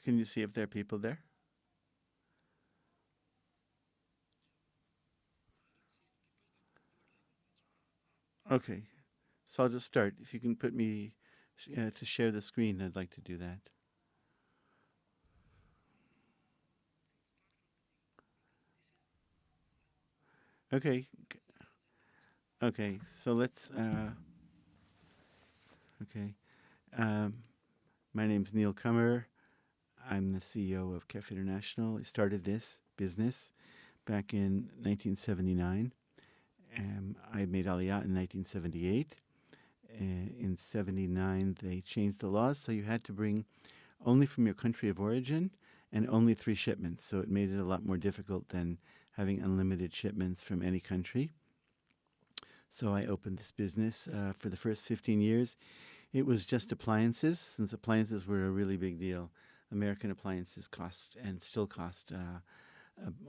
Can you see if there are people there? Okay. So I'll just start. If you can put me to share the screen, I'd like to do that. Okay. Okay. So let's. Okay. Um, my name's Neil Kummer. I'm the CEO of Kef International. I started this business back in 1979. I made Aliyah in 1978. In 79, they changed the laws, so you had to bring only from your country of origin and only 3 shipments. So it made it a lot more difficult than having unlimited shipments from any country. So I opened this business. For the first 15 years, it was just appliances, since appliances were a really big deal. American appliances cost and still cost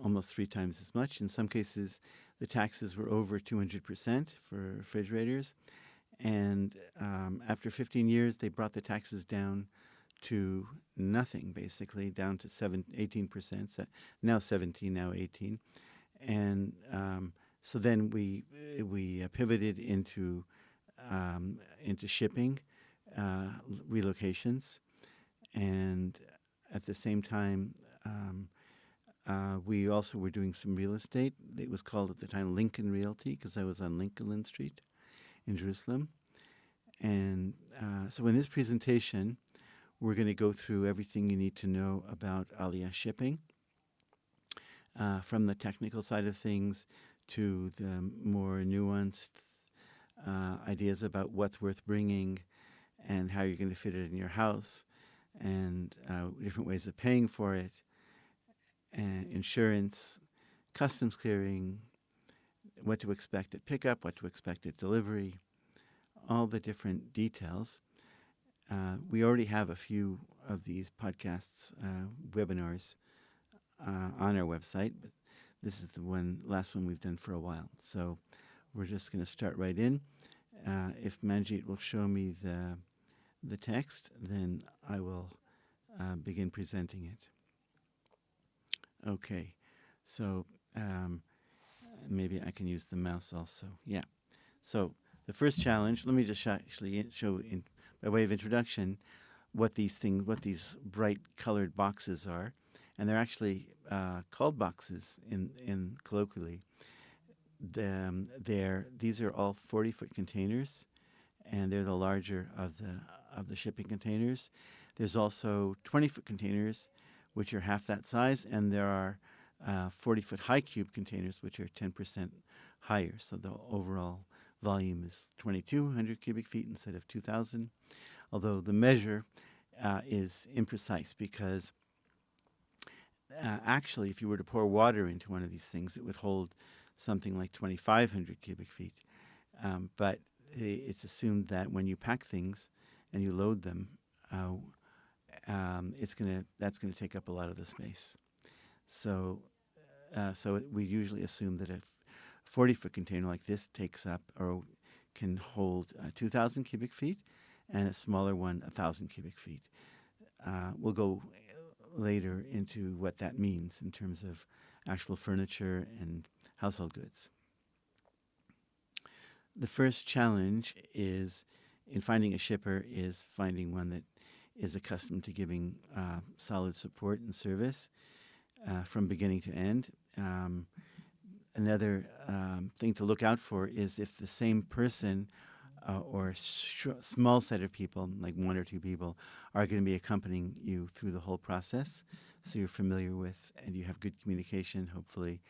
almost 3 times as much. In some cases, the taxes were over 200% for refrigerators. And after 15 years, they brought the taxes down to nothing, basically, down to 18%. So now 17, now 18. And so then we pivoted into shipping, relocations, and at the same time, we also were doing some real estate. It was called at the time Lincoln Realty because I was on Lincoln Street in Jerusalem. And so in this presentation, we're going to go through everything you need to know about Aliya Shipping, from the technical side of things to the more nuanced ideas about what's worth bringing and how you're going to fit it in your house, and different ways of paying for it, and insurance, customs clearing, what to expect at pickup, what to expect at delivery, all the different details. We already have a few of these podcasts, webinars on our website, but this is the last one we've done for a while. So we're just going to start right in. If Manjit will show me the text, then I will begin presenting it. Okay, so maybe I can use the mouse also. Yeah. So the first challenge. Let me just actually show by way of introduction what these bright colored boxes are, and they're actually called boxes in colloquially. These are all 40-foot containers, and they're the larger of the shipping containers. There's also 20-foot containers, which are half that size, and there are 40-foot high cube containers, which are 10% higher. So the overall volume is 2,200 cubic feet instead of 2,000, although the measure is imprecise because actually, if you were to pour water into one of these things, it would hold something like 2,500 cubic feet. But it's assumed that when you pack things and you load them, that's gonna take up a lot of the space. So we usually assume that a 40-foot container like this takes up or can hold 2,000 cubic feet, and a smaller one 1,000 cubic feet. We'll go later into what that means in terms of actual furniture and household goods. The first challenge is in finding a shipper is finding one that is accustomed to giving solid support and service from beginning to end. Another thing to look out for is if the same person or a small set of people, like 1 or 2 people, are going to be accompanying you through the whole process. So you're familiar with and you have good communication, hopefully,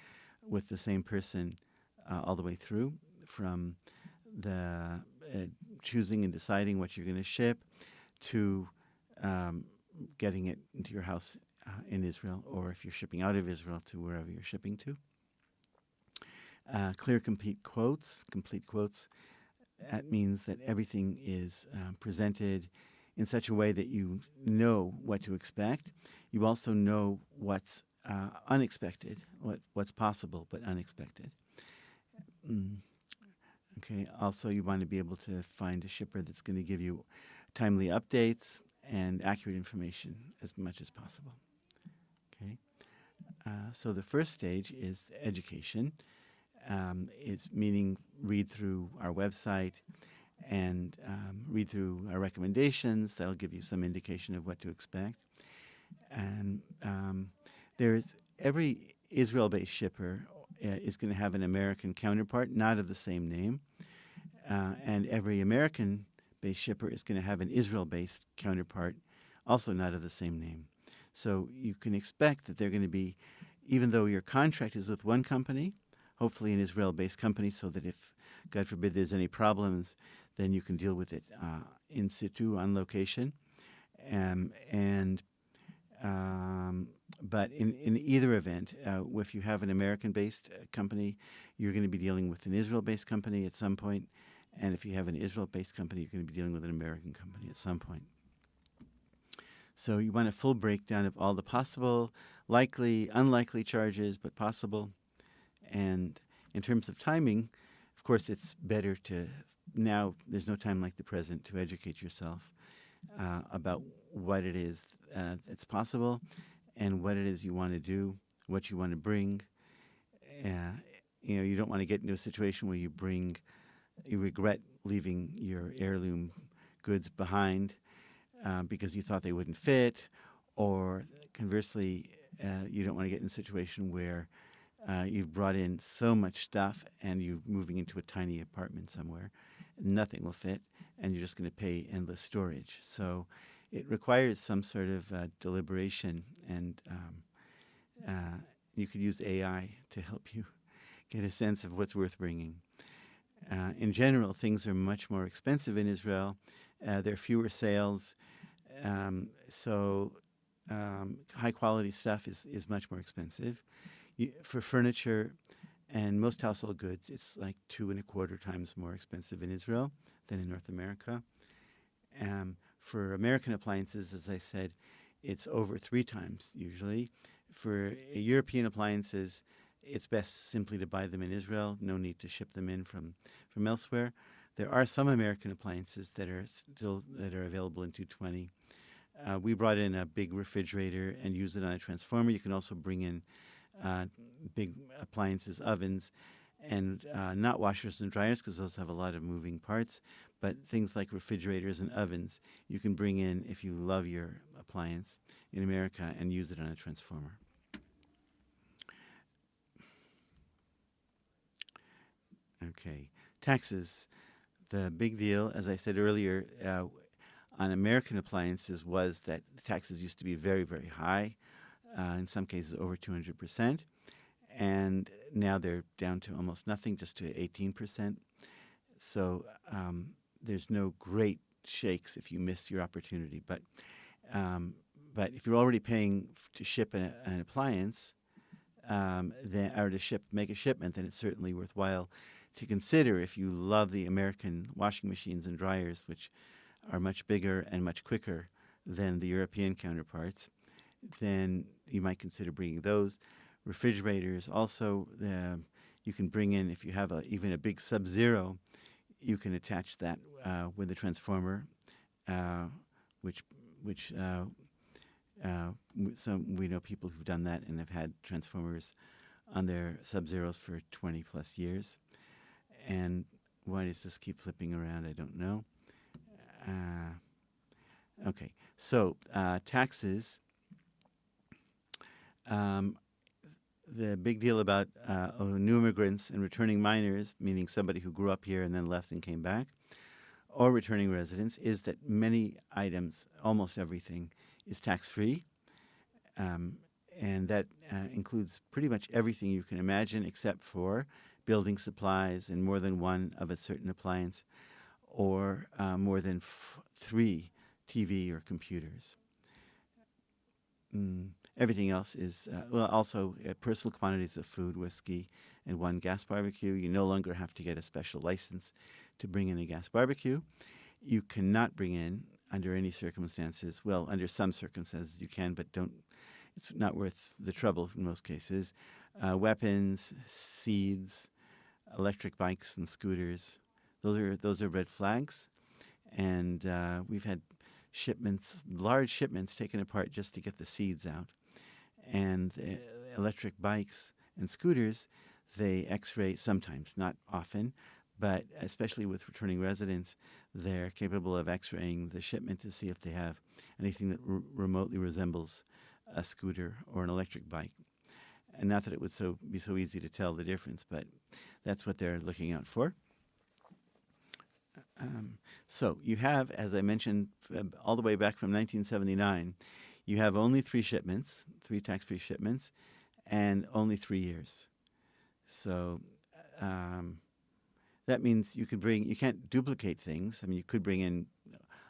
with the same person all the way through, from the choosing and deciding what you're going to ship to getting it into your house in Israel, or if you're shipping out of Israel to wherever you're shipping to. Clear, complete quotes. Complete quotes. That means that everything is presented in such a way that you know what to expect. You also know what's unexpected, what's possible but unexpected. Okay. Also, you want to be able to find a shipper that's going to give you timely updates and accurate information as much as possible. Okay. So the first stage is education. It's meaning read through our website and read through our recommendations. That'll give you some indication of what to expect. And there's every Israel-based shipper is going to have an American counterpart, not of the same name. And every American-based shipper is going to have an Israel-based counterpart, also not of the same name. So you can expect that they're going to be, even though your contract is with one company, hopefully an Israel-based company, so that if, God forbid, there's any problems, then you can deal with it in situ, on location. But in either event, if you have an American-based company, you're going to be dealing with an Israel-based company at some point. And if you have an Israel-based company, you're going to be dealing with an American company at some point. So you want a full breakdown of all the possible, likely, unlikely charges, but possible. And in terms of timing, of course, it's better to, now there's no time like the present to educate yourself about what it is that's possible and what it is you want to do, what you want to bring. You don't want to get into a situation where you regret leaving your heirloom goods behind because you thought they wouldn't fit, or conversely, you don't want to get in a situation where you've brought in so much stuff and you're moving into a tiny apartment somewhere, nothing will fit, and you're just going to pay endless storage. So it requires some sort of deliberation, and you could use AI to help you get a sense of what's worth bringing. In general, things are much more expensive in Israel. There are fewer sales, so high-quality stuff is much more expensive. For furniture and most household goods, it's like 2.25 times more expensive in Israel than in North America. For American appliances, as I said, it's over 3 times usually. For European appliances, it's best simply to buy them in Israel. No need to ship them in from elsewhere. There are some American appliances that are available in 220. We brought in a big refrigerator and use it on a transformer. You can also bring in big appliances, ovens, and not washers and dryers, because those have a lot of moving parts, but things like refrigerators and ovens you can bring in if you love your appliance in America and use it on a transformer. Okay, taxes. The big deal, as I said earlier, on American appliances was that the taxes used to be very, very high, in some cases over 200%, and now they're down to almost nothing, just to 18%. So there's no great shakes if you miss your opportunity. But if you're already paying to ship an appliance, or to make a shipment, then it's certainly worthwhile to consider if you love the American washing machines and dryers, which are much bigger and much quicker than the European counterparts. Then you might consider bringing those. Refrigerators also, you can bring in, if you have even a big Sub-Zero, you can attach that with a transformer, which we know people who've done that and have had transformers on their Sub-Zeros for 20 plus years. And why does this keep flipping around? I don't know. Okay, so taxes. The big deal about new immigrants and returning minors, meaning somebody who grew up here and then left and came back, or returning residents, is that many items, almost everything, is tax-free. And that includes pretty much everything you can imagine except for building supplies and more than one of a certain appliance, or more than 3 TV or computers. Everything else is, also personal quantities of food, whiskey, and 1 gas barbecue. You no longer have to get a special license to bring in a gas barbecue. You cannot bring in, under any circumstances, well, under some circumstances you can, but it's not worth the trouble in most cases, weapons, seeds, electric bikes and scooters. Those are red flags. And we've had shipments, large shipments taken apart just to get the seeds out. And electric bikes and scooters, they X-ray sometimes, not often, but especially with returning residents, they're capable of X-raying the shipment to see if they have anything that remotely resembles a scooter or an electric bike. And not that it would be so easy to tell the difference, but that's what they're looking out for. So you have, as I mentioned, all the way back from 1979, you have only 3 shipments, 3 tax-free shipments, and only 3 years. So that means you can't duplicate things. I mean, you could bring in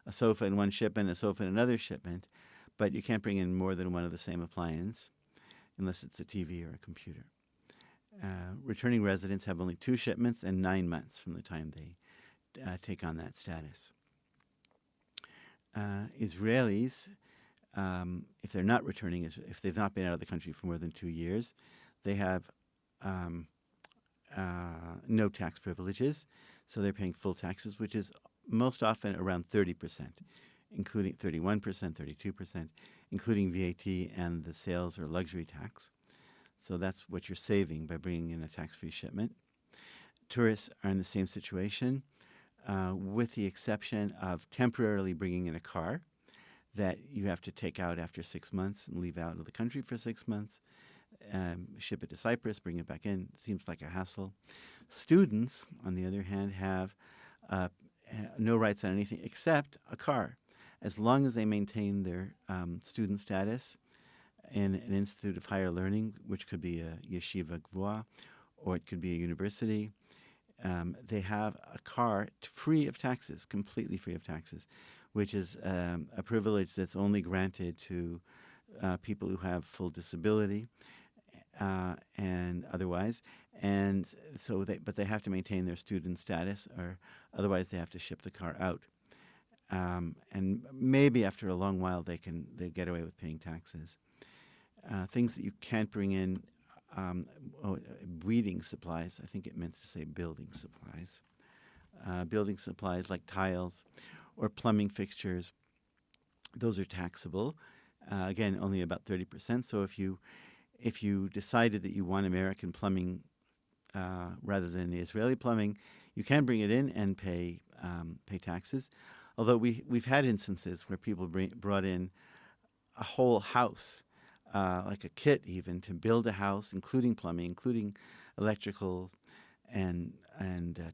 a sofa in one shipment, a sofa in another shipment, but you can't bring in more than one of the same appliance unless it's a TV or a computer. Returning residents have only 2 shipments and 9 months from the time they take on that status. Israelis, if they're not returning, if they've not been out of the country for more than 2 years, they have no tax privileges, so they're paying full taxes, which is most often around 30%, including 31%, 32%, including VAT and the sales or luxury tax. So that's what you're saving by bringing in a tax-free shipment. Tourists are in the same situation, with the exception of temporarily bringing in a car that you have to take out after 6 months and leave out of the country for 6 months, ship it to Cyprus, bring it back in. Seems like a hassle. Students, on the other hand, have no rights on anything except a car, as long as they maintain their student status in an institute of higher learning, which could be a yeshiva gvua, or it could be a university. They have a car free of taxes, completely free of taxes, which is a privilege that's only granted to people who have full disability and otherwise. And so but they have to maintain their student status, or otherwise they have to ship the car out. And maybe after a long while they get away with paying taxes. Things that you can't bring in, weeding supplies. I think it meant to say building supplies. Building supplies like tiles or plumbing fixtures, those are taxable. Again, only about 30%. So if you decided that you want American plumbing rather than Israeli plumbing, you can bring it in and pay taxes. Although we've had instances where people brought in a whole house, like a kit even, to build a house, including plumbing, including electrical and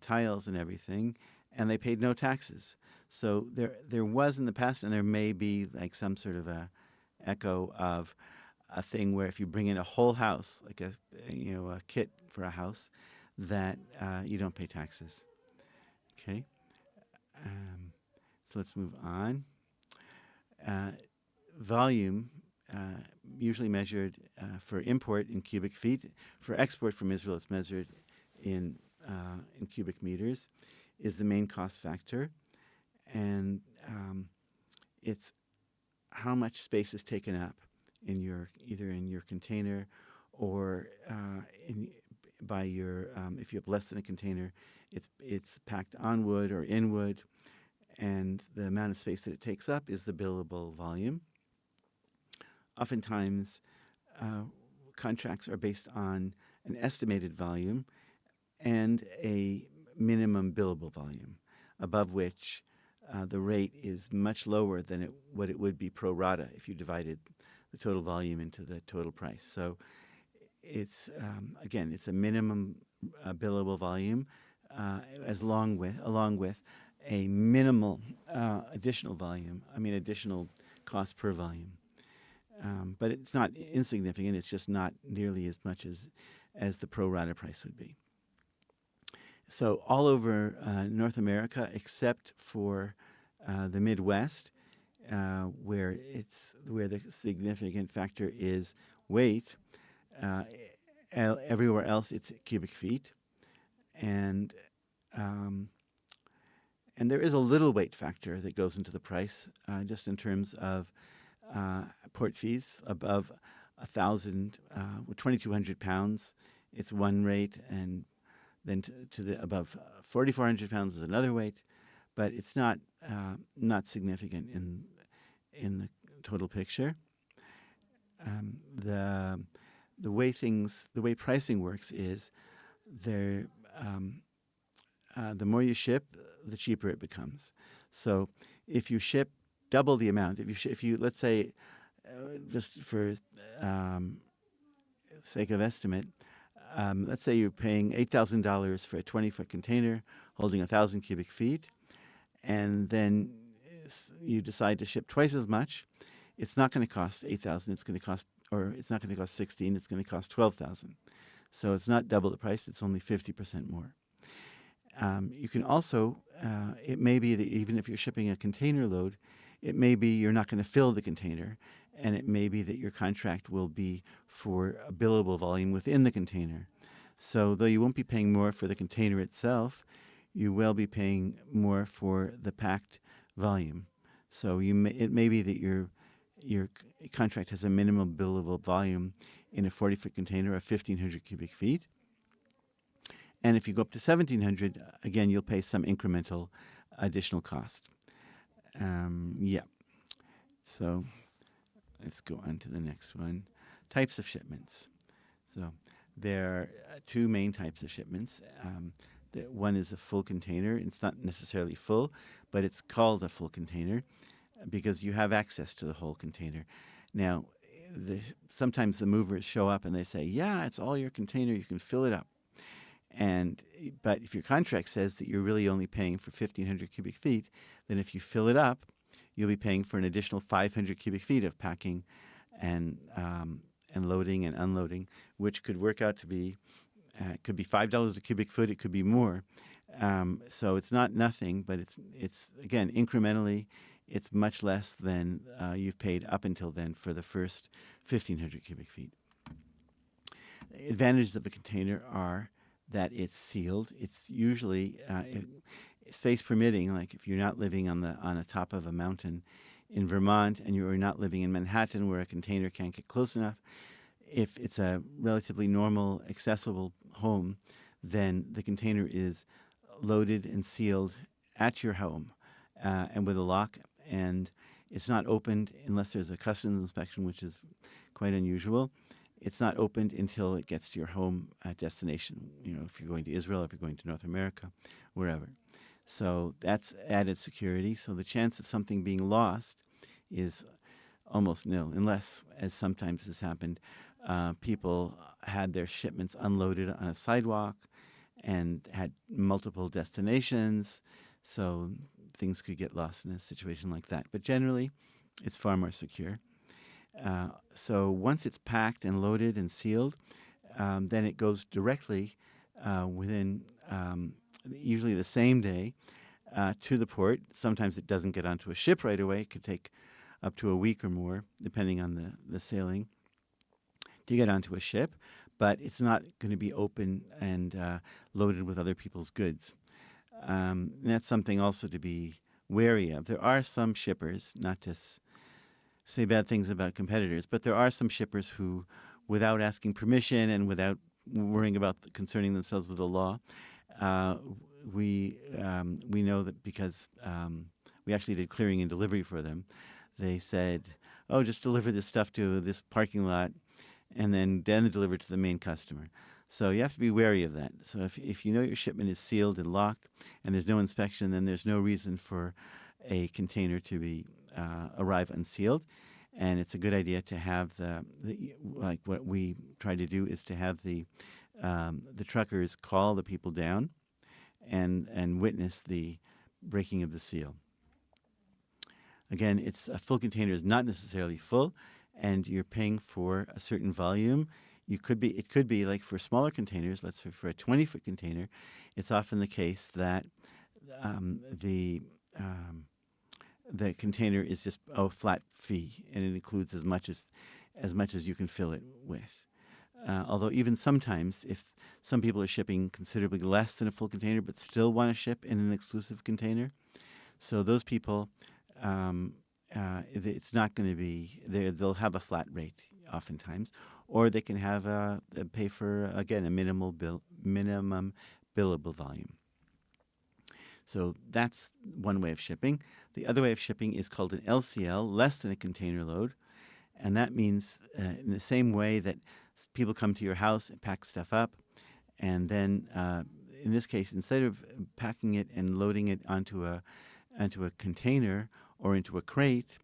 tiles and everything, and they paid no taxes. So there was in the past, and there may be like some sort of a echo of a thing where if you bring in a whole house, like a kit for a house, that you don't pay taxes. Okay. So let's move on. Volume, usually measured for import in cubic feet. For export from Israel, it's measured in cubic meters, is the main cost factor. And it's how much space is taken up in either in your container or by your if you have less than a container, it's packed on wood or in wood, and the amount of space that it takes up is the billable volume. Oftentimes, contracts are based on an estimated volume and a minimum billable volume, above which the rate is much lower than what it would be pro rata if you divided the total volume into the total price. So it's again, it's a minimum billable volume along with a minimal additional volume. Additional cost per volume. But it's not insignificant. It's just not nearly as much as the pro rata price would be. So all over North America, except for the Midwest, where the significant factor is weight. Everywhere else, it's cubic feet, and there is a little weight factor that goes into the price, just in terms of port fees above 1,000, 2,200 pounds. It's one rate, and then to the above 4,400 pounds is another weight, but it's not significant in the total picture. The way pricing works is there. The more you ship, the cheaper it becomes. So if you ship double the amount, if you let's say, just for um, sake of estimate, let's say you're paying $8,000 for a 20-foot container holding 1,000 cubic feet, and then you decide to ship twice as much. It's not going to cost 8,000. It's going to cost, or it's not going to cost 16. It's going to cost 12,000. So it's not double the price. It's only 50% more. You can also, it may be that even if you're shipping a container load, it may be you're not going to fill the container, and it may be that your contract will be for a billable volume within the container. So though you won't be paying more for the container itself, you will be paying more for the packed volume. So it may be that your contract has a minimum billable volume in a 40-foot container of 1,500 cubic feet. And if you go up to 1,700, again, you'll pay some incremental additional cost. Yeah. So let's go on to the next one. Types of shipments. So there are two main types of shipments. One is a full container. It's not necessarily full, but it's called a full container because you have access to the whole container. Now, sometimes the movers show up and they say, yeah, it's all your container. You can fill it up. But if your contract says that you're really only paying for 1,500 cubic feet, then if you fill it up, you'll be paying for an additional 500 cubic feet of packing and loading and unloading, which could work out to be, could be $5 a cubic foot. It could be more. So it's not nothing, but it's again, incrementally, it's much less than you've paid up until then for the first 1,500 cubic feet. The advantages of a container are that it's sealed. It's usually space permitting. Like if you're not living on the top of a mountain in Vermont and you're not living in Manhattan where a container can't get close enough, if it's a relatively normal, accessible home, then the container is loaded and sealed at your home and with a lock, and it's not opened unless there's a customs inspection, which is quite unusual. It's not opened until it gets to your home destination, if you're going to Israel, if you're going to North America, wherever. So that's added security. So the chance of something being lost is almost nil, unless, as sometimes has happened, people had their shipments unloaded on a sidewalk and had multiple destinations, so things could get lost in a situation like that. But generally, it's far more secure. So once it's packed and loaded and sealed, then it goes directly within usually the same day to the port. Sometimes it doesn't get onto a ship right away. It could take up to a week or more, depending on the sailing, to get onto a ship. But it's not going to be open and loaded with other people's goods. And that's something also to be wary of. There are some shippers, not to say bad things about competitors, but there are some shippers who, without asking permission and without worrying about concerning themselves with the law, we know that because we actually did clearing and delivery for them. They said, "Oh, just deliver this stuff to this parking lot, and then deliver it to the main customer." So you have to be wary of that. So if you know your shipment is sealed and locked, and there's no inspection, then there's no reason for a container to be arrive unsealed. And it's a good idea to have like what we try to do is to have the truckers call the people down and witness the breaking of the seal. Again, a full container is not necessarily full, and you're paying for a certain volume. It could be like for smaller containers. Let's say for a 20-foot container, it's often the case that the container is just a flat fee, and it includes as much as you can fill it with. Although even sometimes, if some people are shipping considerably less than a full container but still want to ship in an exclusive container, so those people, it's not going to be, they'll have a flat rate oftentimes, or they can have pay for, again, a minimum billable volume. So that's one way of shipping. The other way of shipping is called an LCL, less than a container load. And that means in the same way that people come to your house and pack stuff up, and then in this case, instead of packing it and loading it onto a container or into a crate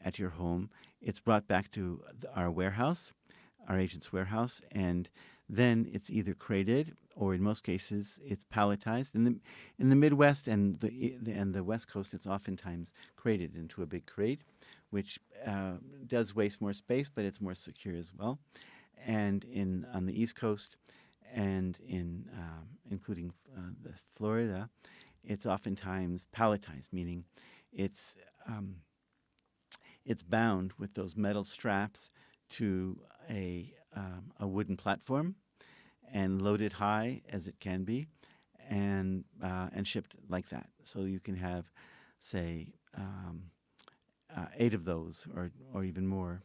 at your home, it's brought back to our warehouse, our agent's warehouse, and then it's either crated or in most cases it's palletized. In the Midwest and the West Coast, it's oftentimes crated into a big crate, which does waste more space, but it's more secure as well. And on the East Coast, and in including the Florida, it's oftentimes palletized, meaning it's um, it's bound with those metal straps to a wooden platform and loaded high as it can be, and shipped like that. So you can have, say, 8 of those, or even more,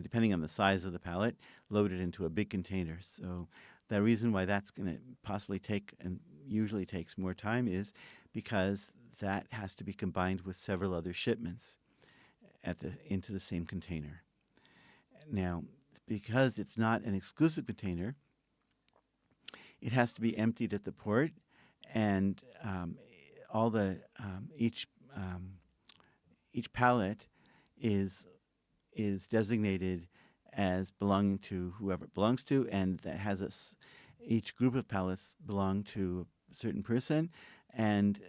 depending on the size of the pallet, loaded into a big container. So the reason why that's going to possibly take, and usually takes more time, is because that has to be combined with several other shipments into the same container. Now, because it's not an exclusive container, it has to be emptied at the port, and all the each pallet is designated as belonging to whoever it belongs to, and that has each group of pallets belong to a certain person, and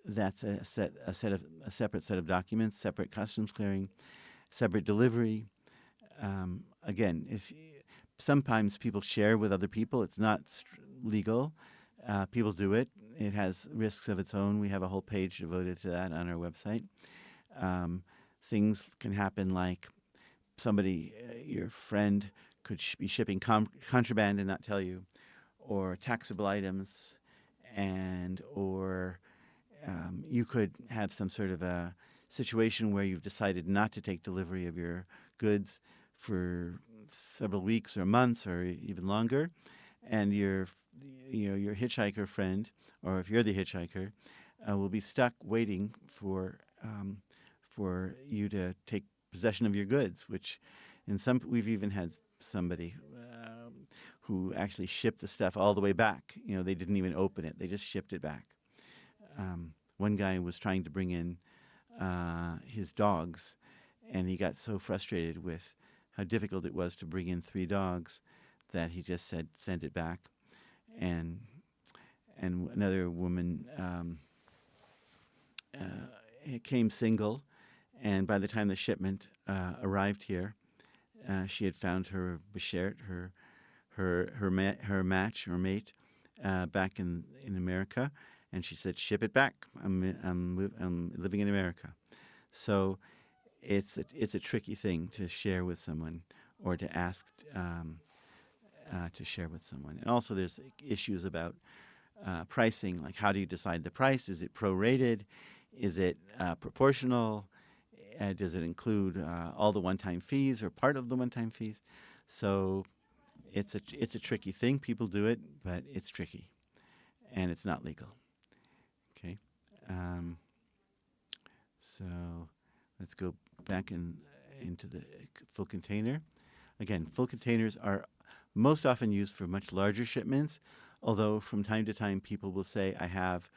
that's a separate set of documents, separate customs clearing, separate delivery. Again, if sometimes people share with other people, it's not legal. People do it. It has risks of its own. We have a whole page devoted to that on our website. Things can happen like somebody, your friend, could be shipping contraband and not tell you, or taxable items, or you could have some sort of a situation where you've decided not to take delivery of your goods for several weeks or months or even longer, and your hitchhiker friend, or if you're the hitchhiker, will be stuck waiting for you to take possession of your goods. Which, we've even had somebody who actually shipped the stuff all the way back. They didn't even open it; they just shipped it back. One guy was trying to bring in his dogs, and he got so frustrated with how difficult it was to bring in 3 dogs that he just said, "Send it back." And another woman came single, and by the time the shipment arrived here, she had found her beshert, her match or mate, back in America, and she said, "Ship it back. I'm living in America." So it's a tricky thing to share with someone, or to ask to share with someone. And also there's issues about pricing, like how do you decide the price? Is it prorated? Is it proportional? Does it include all the one-time fees or part of the one-time fees? So it's a tricky thing. People do it, but it's tricky, and it's not legal. Okay, so let's go back into the full container. Again, full containers are most often used for much larger shipments, although from time to time people will say, "I have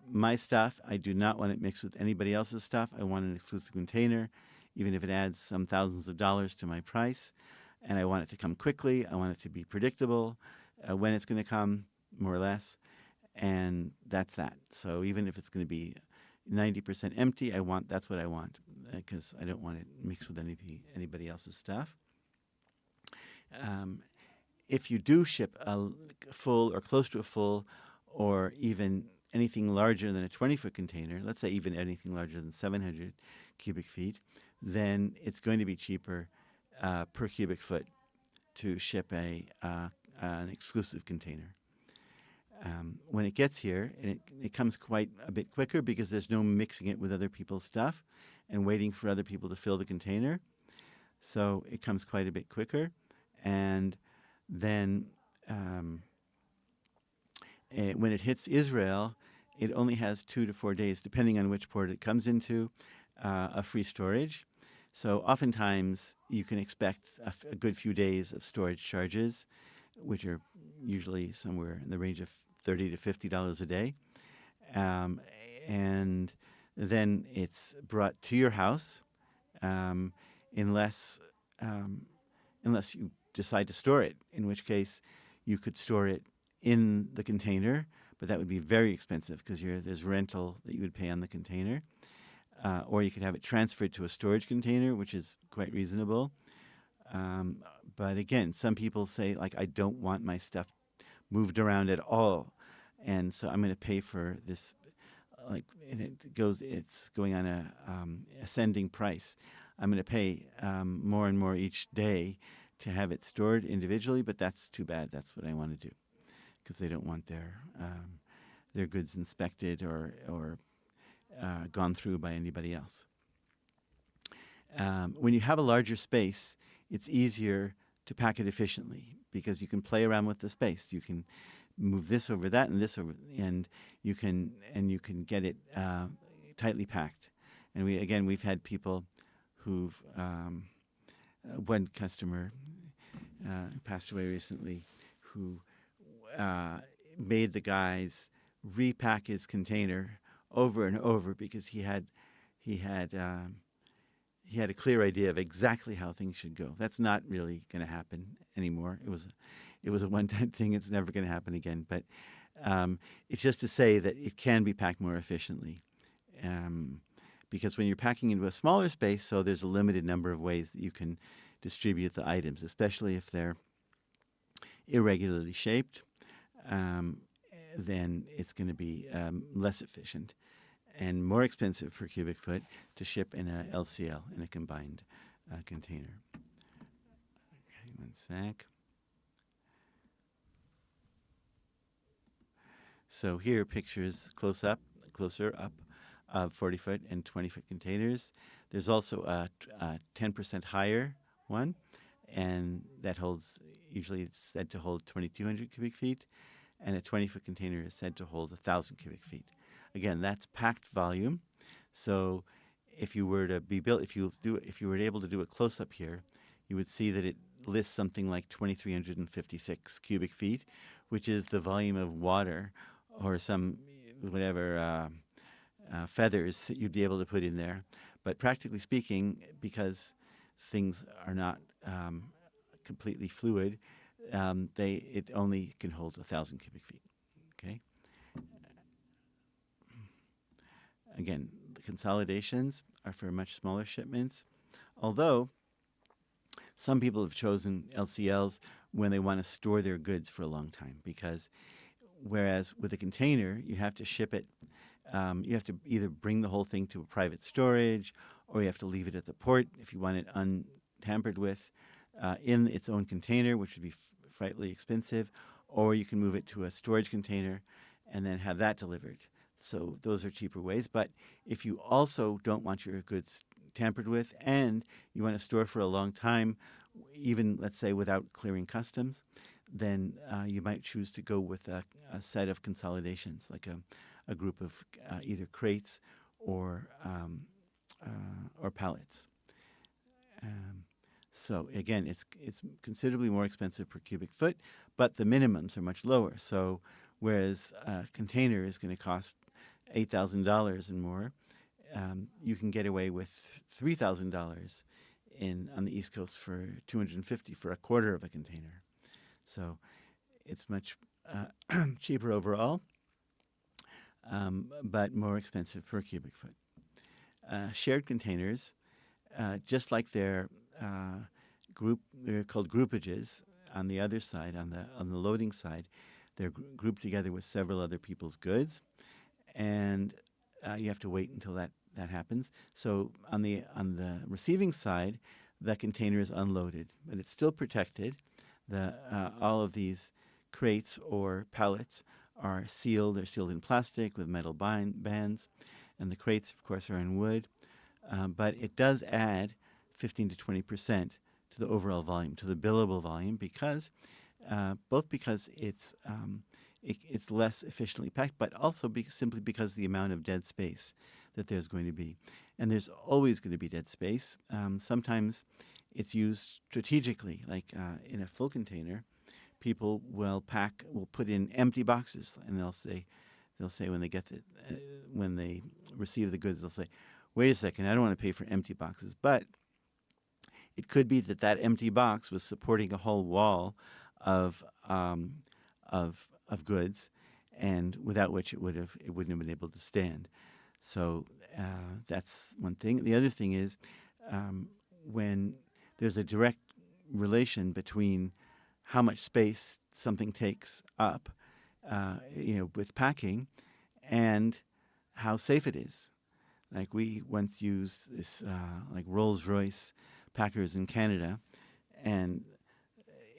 my stuff. I do not want it mixed with anybody else's stuff. I want an exclusive container, even if it adds some thousands of dollars to my price. And I want it to come quickly. I want it to be predictable when it's going to come, more or less." And that's that. So even if it's going to be 90% empty, that's what I want, because I don't want it mixed with anybody else's stuff. If you do ship a full or close to a full, or even anything larger than a 20-foot container, let's say even anything larger than 700 cubic feet, then it's going to be cheaper per cubic foot to ship an exclusive container. When it gets here, and it comes quite a bit quicker, because there's no mixing it with other people's stuff and waiting for other people to fill the container. So it comes quite a bit quicker. And then when it hits Israel, it only has 2 to 4 days, depending on which port it comes into, of free storage. So oftentimes you can expect a good few days of storage charges, which are usually somewhere in the range of $30 to $50 a day. Um, and then it's brought to your house, um, unless um, unless you decide to store it, in which case you could store it in the container, but that would be very expensive because there's rental that you would pay on the container. Or you could have it transferred to a storage container, which is quite reasonable. Um, but again, some people say, like, I don't want my stuff moved around at all. And so I'm going to pay for this, like, and it's going on a ascending price. I'm going to pay more and more each day to have it stored individually, but that's too bad. That's what I want to do because they don't want their goods inspected or gone through by anybody else. When you have a larger space, it's easier to pack it efficiently because you can play around with the space. You can move this over that and this over, and you can get it tightly packed. And we've had people who've one customer passed away recently who made the guys repack his container over and over because he had a clear idea of exactly how things should go. That's not really going to happen anymore. It was a one-time thing. It's never going to happen again. But it's just to say that it can be packed more efficiently. Because when you're packing into a smaller space, so there's a limited number of ways that you can distribute the items, especially if they're irregularly shaped, then it's going to be less efficient and more expensive per cubic foot to ship in a LCL, in a combined container. Okay, one sec. So here, pictures closer up of 40-foot and 20-foot containers. There's also a 10% higher one, and that holds, usually it's said to hold 2,200 cubic feet, and a 20-foot container is said to hold 1,000 cubic feet. Again, that's packed volume. So if you were to be built, if you were able to do a close-up here, you would see that it lists something like 2,356 cubic feet, which is the volume of water or some whatever feathers that you'd be able to put in there. But practically speaking, because things are not completely fluid, it only can hold 1,000 cubic feet. Okay. Again, the consolidations are for much smaller shipments, although some people have chosen LCLs when they want to store their goods for a long time, because whereas with a container, you have to ship it, you have to either bring the whole thing to a private storage, or you have to leave it at the port if you want it untampered with in its own container, which would be frightfully expensive, or you can move it to a storage container and then have that delivered. So those are cheaper ways. But if you also don't want your goods tampered with and you want to store for a long time, even, let's say, without clearing customs, then you might choose to go with a set of consolidations, like a group of either crates or pallets. So again, it's considerably more expensive per cubic foot, but the minimums are much lower. So whereas a container is going to cost $8,000 and more, you can get away with $3,000 on the East Coast for $250 for a quarter of a container. So it's much cheaper overall, but more expensive per cubic foot. Shared containers, just like they're called groupages on the other side, on the loading side, they're grouped together with several other people's goods, and you have to wait until that happens. So on the receiving side, the container is unloaded, but it's still protected. All of these crates or pallets are sealed. They're sealed in plastic with metal bands, and the crates, of course, are in wood. But it does add 15 to 20% to the overall volume, to the billable volume, because both because it's it's less efficiently packed, but also simply because of the amount of dead space that there's going to be. And there's always going to be dead space. Sometimes it's used strategically, like in a full container. People will put in empty boxes, and they'll say when they when they receive the goods, they'll say, "Wait a second, I don't want to pay for empty boxes." But it could be that that empty box was supporting a whole wall of goods, and without which it wouldn't have been able to stand. So that's one thing. The other thing is when there's a direct relation between how much space something takes up, with packing, and how safe it is. Like we once used this, like Rolls-Royce packers in Canada, and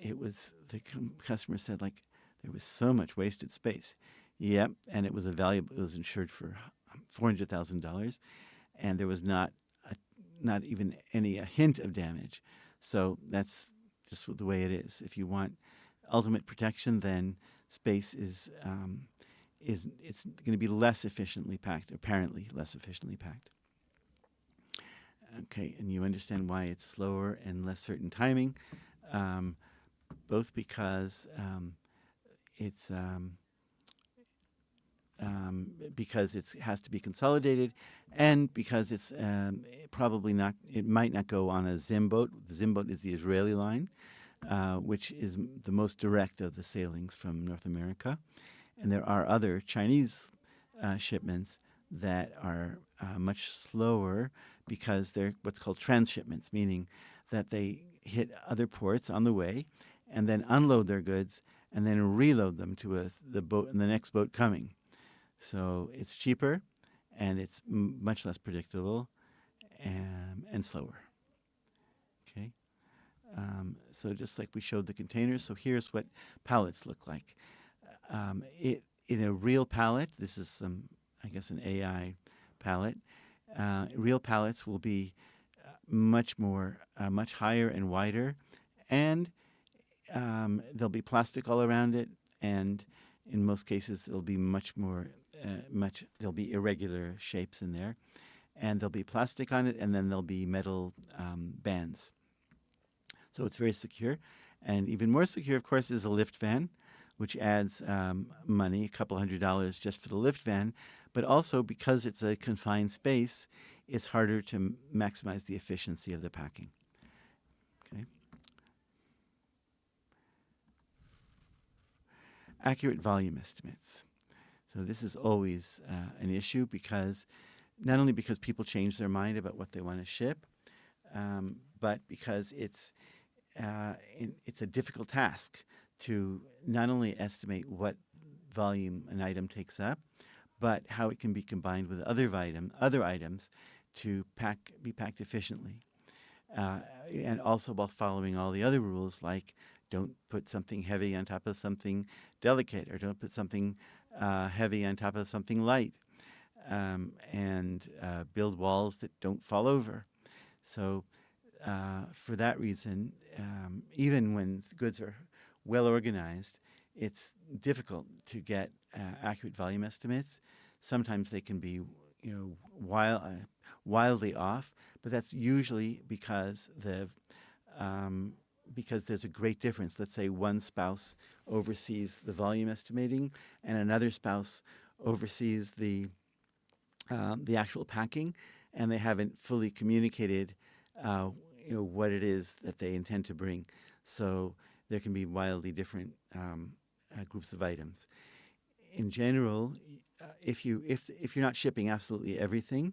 it was the customer said like there was so much wasted space. Yep, and it was it was insured for $400,000, and there was not even a hint of damage. So that's just the way it is. If you want ultimate protection, then space is it's going to be less efficiently packed, apparently less efficiently packed. Okay, and you understand why it's slower and less certain timing, both because because it has to be consolidated, and because it's probably not. It might not go on a Zim boat. The Zim boat is the Israeli line, which is the most direct of the sailings from North America, and there are other Chinese shipments that are much slower because they're what's called transshipments, meaning that they hit other ports on the way and then unload their goods and then reload them to the next boat coming. So it's cheaper, and it's much less predictable and slower. Okay. So just like we showed the containers, so here's what pallets look like. In a real pallet, this is I guess an AI pallet. Real pallets will be much higher and wider, and there'll be plastic all around it, and in most cases there'll be there'll be irregular shapes in there, and there'll be plastic on it, and then there'll be metal bands. So it's very secure, and even more secure, of course, is a lift van, which adds money, a couple $100 just for the lift van, but also because it's a confined space, it's harder to maximize the efficiency of the packing. Okay. Accurate volume estimates. So this is always an issue because not only because people change their mind about what they want to ship, but because it's a difficult task to not only estimate what volume an item takes up, but how it can be combined with other items to be packed efficiently, and also while following all the other rules, like don't put something heavy on top of something delicate, or don't put something heavy on top of something light, and build walls that don't fall over. So for that reason, even when goods are well organized, it's difficult to get accurate volume estimates. Sometimes they can be, wildly off, but that's usually because because there's a great difference. Let's say one spouse oversees the volume estimating, and another spouse oversees the actual packing, and they haven't fully communicated what it is that they intend to bring. So there can be wildly different groups of items. In general, if you're not shipping absolutely everything,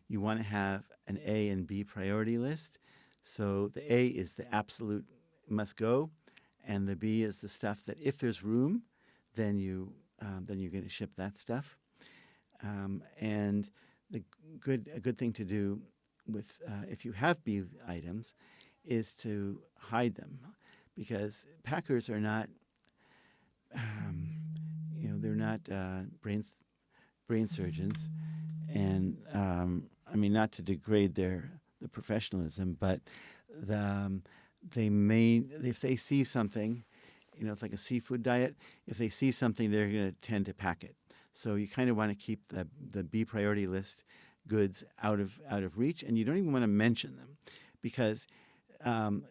you want to have an A and B priority list. So the A is the absolute must go, and the B is the stuff that if there's room, then you're going to ship that stuff. And a good thing to do with if you have B items is to hide them, because packers are not they're not brain surgeons, and I mean, not to degrade the professionalism, but if they see something it's like a seafood diet. If they see something, they're going to tend to pack it. So you kind of want to keep the B priority list goods out of reach, and you don't even want to mention them because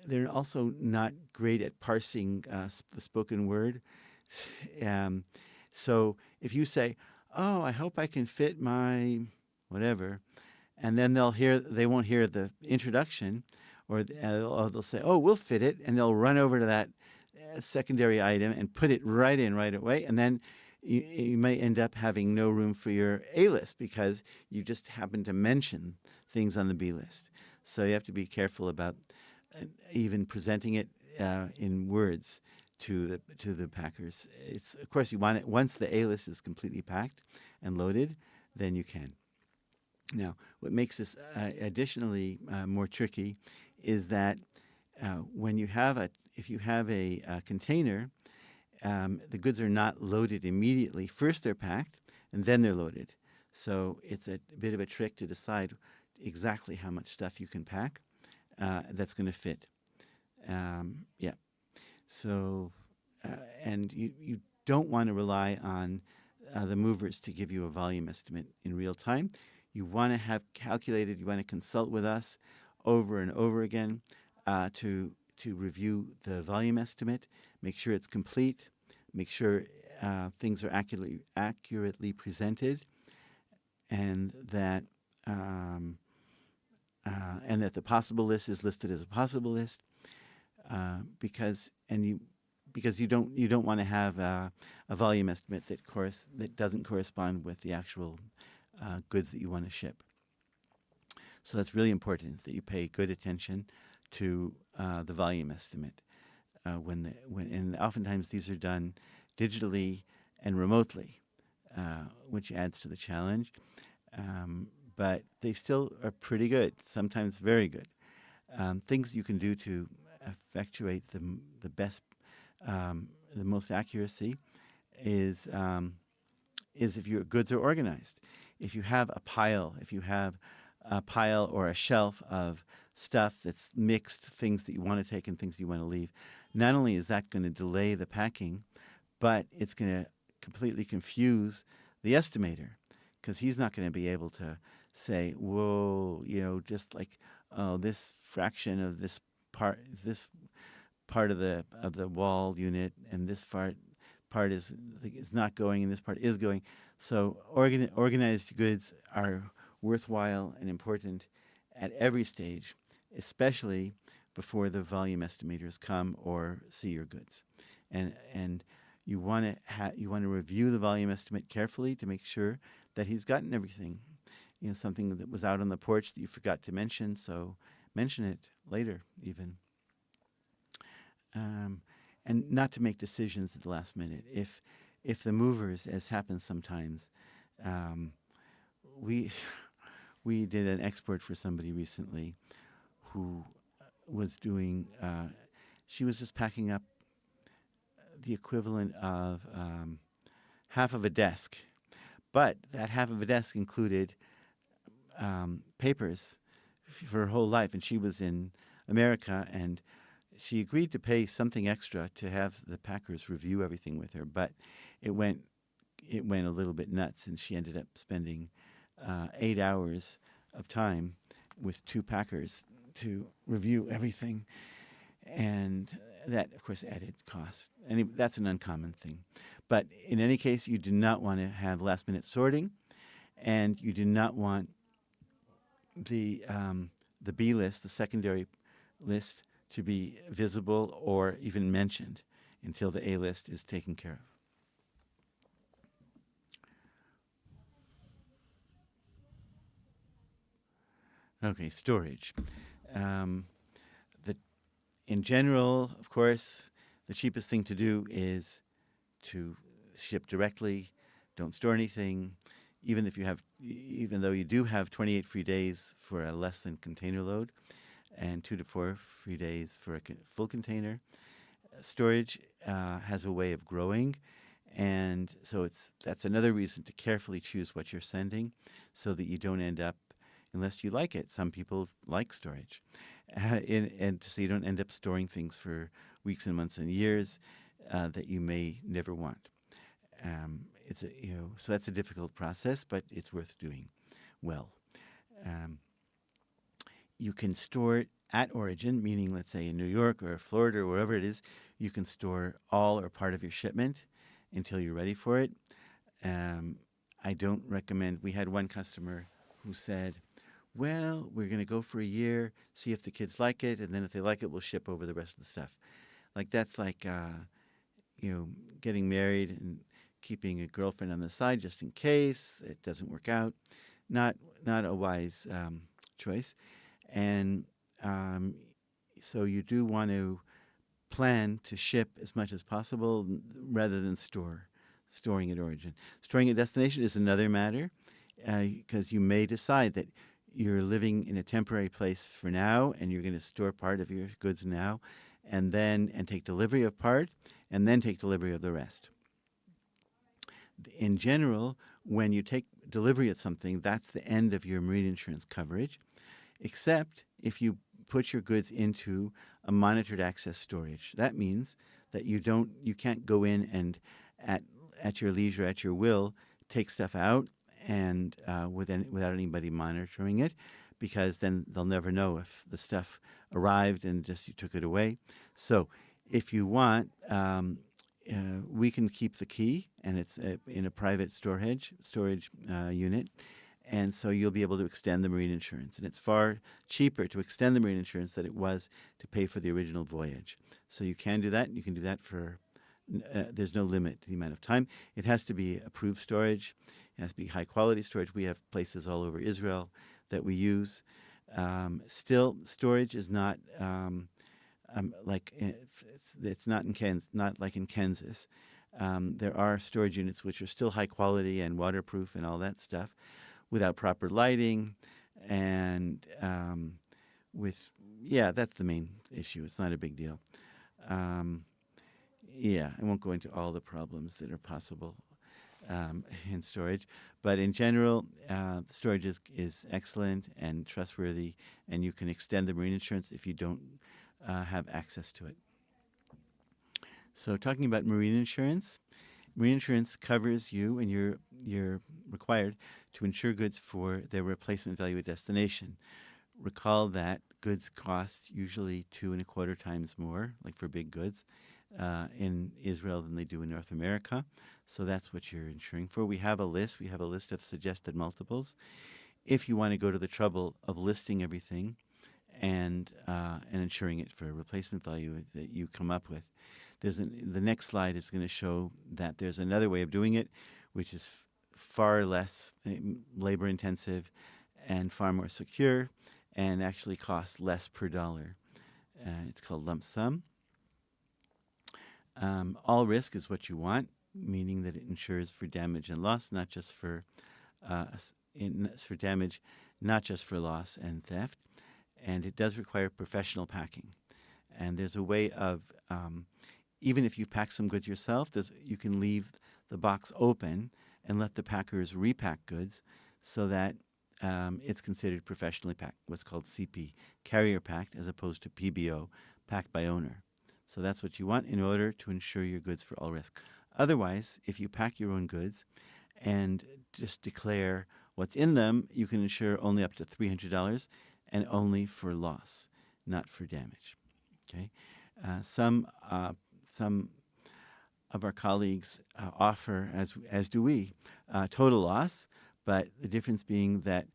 they're also not great at parsing the spoken word. Um, so if you say, "Oh, I hope I can fit my whatever," and then they won't hear the introduction, or they'll say, "Oh, we'll fit it," and they'll run over to that secondary item and put it right in right away, and then you may end up having no room for your A list because you just happen to mention things on the B list. So you have to be careful about even presenting it in words to the packers. It's, of course, you want it once the A list is completely packed and loaded, then you can. Now, what makes this additionally more tricky is that when you have if you have a container, the goods are not loaded immediately. First they're packed, and then they're loaded. So it's a bit of a trick to decide exactly how much stuff you can pack that's going to fit. Yeah. So, and you don't want to rely on the movers to give you a volume estimate in real time. You want to have calculated. You want to consult with us over and over again to review the volume estimate, make sure it's complete, make sure things are accurately presented, and that the possible list is listed as a possible list, because you don't want to have a volume estimate that doesn't correspond with the actual goods that you want to ship. So that's really important that you pay good attention to the volume estimate and oftentimes these are done digitally and remotely, which adds to the challenge. But they still are pretty good, sometimes very good. Things you can do to effectuate the best, the most accuracy is if your goods are organized. If you have a pile or a shelf of stuff that's mixed, things that you want to take and things you want to leave, not only is that going to delay the packing, but it's going to completely confuse the estimator because he's not going to be able to say, whoa, just like, oh, this fraction of this part of the wall unit and this part is not going and this part is going. So organized goods are worthwhile and important at every stage, especially before the volume estimators come or see your goods. And you want to review the volume estimate carefully to make sure that he's gotten everything. Something that was out on the porch that you forgot to mention, so mention it later even. And not to make decisions at the last minute. If the movers, as happens sometimes, we did an export for somebody recently who was doing, she was just packing up the equivalent of half of a desk. But that half of a desk included papers for her whole life. And she was in America, and she agreed to pay something extra to have the packers review everything with her. But it went a little bit nuts, and she ended up spending 8 hours of time with 2 packers to review everything. And that, of course, added cost. And that's an uncommon thing. But in any case, you do not want to have last-minute sorting, and you do not want the B list, the secondary list, to be visible or even mentioned until the A list is taken care of. Okay, storage. In general, of course, the cheapest thing to do is to ship directly. Don't store anything. Even though you do have 28 free days for a less than container load, and 2 to 4 free days for a full container, storage has a way of growing, and so that's another reason to carefully choose what you're sending, so that you don't end up, unless you like it. Some people like storage, and so you don't end up storing things for weeks and months and years. that you may never want. It's a, so that's a difficult process, but it's worth doing well. Um, you can store it at origin, meaning, let's say in New York or Florida or wherever it is, you can store all or part of your shipment until you're ready for it. Um, I don't recommend. We had one customer who said, "Well, we're going to go for a year, see if the kids like it, and then if they like it, we'll ship over the rest of the stuff." Like that's like getting married and keeping a girlfriend on the side just in case it doesn't work out. Not not a wise choice. And um, so you do want to plan to ship as much as possible rather than storing at origin. Storing at destination is another matter because you may decide that you're living in a temporary place for now and you're going to store part of your goods now and take delivery of part and then take delivery of the rest. In general, when you take delivery of something, that's the end of your marine insurance coverage, except if you put your goods into a monitored access storage. That means that you can't go in and at your leisure, at your will, take stuff out and without anybody monitoring it, because then they'll never know if the stuff arrived and just you took it away. So, if you want, we can keep the key, and it's in a private storage unit, and so you'll be able to extend the marine insurance. And it's far cheaper to extend the marine insurance than it was to pay for the original voyage. So you can do that. You can do that for, there's no limit to the amount of time. It has to be approved storage. It has to be high quality storage. We have places all over Israel that we use. Still, storage is not like it's not not like in Kansas. There are storage units which are still high quality and waterproof and all that stuff, without proper lighting, and that's the main issue. It's not a big deal. I won't go into all the problems that are possible in storage, but in general, storage is excellent and trustworthy, and you can extend the marine insurance if you don't have access to it. So, talking about marine insurance covers you, and you're required to insure goods for their replacement value at destination. Recall that goods cost usually 2.25 times more, like for big goods, in Israel than they do in North America. So that's what you're insuring for. We have a list. We have a list of suggested multiples. If you want to go to the trouble of listing everything and insuring it for a replacement value that you come up with, the next slide is going to show that there's another way of doing it, which is far less labor intensive and far more secure, and actually costs less per dollar. It's called lump sum. All risk is what you want, meaning that it insures for damage and loss, not just for damage, not just for loss and theft. And it does require professional packing. And there's a way of even if you pack some goods yourself, you can leave the box open and let the packers repack goods so that it's considered professionally packed, what's called CP, carrier packed, as opposed to PBO, packed by owner. So that's what you want in order to insure your goods for all risk. Otherwise, if you pack your own goods and just declare what's in them, you can insure only up to $300 and only for loss, not for damage. Okay, some of our colleagues offer, as do we, total loss, but the difference being that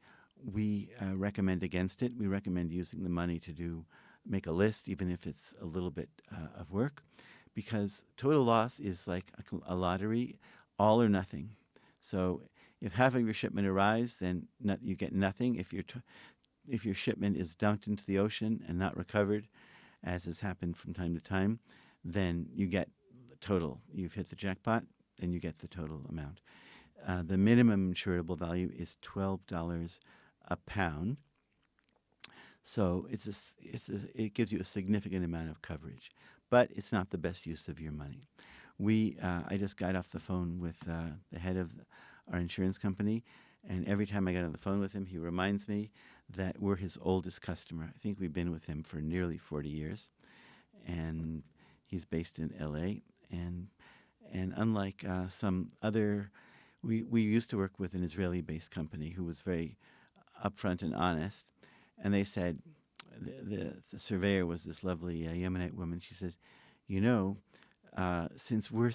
we recommend against it. We recommend using the money to make a list, even if it's a little bit of work, because total loss is like a lottery, all or nothing. So if half of your shipment arrives, then you get nothing. If your shipment is dumped into the ocean and not recovered, as has happened from time to time, then you get total. You've hit the jackpot, and you get the total amount. The minimum insurable value is $12 a pound. So it gives you a significant amount of coverage, but it's not the best use of your money. I just got off the phone with the head of our insurance company, and every time I get on the phone with him, he reminds me that we're his oldest customer. I think we've been with him for nearly 40 years, and he's based in LA, and unlike some other, we used to work with an Israeli-based company who was very upfront and honest, and they said the surveyor was this lovely Yemenite woman. She said, you know, since we're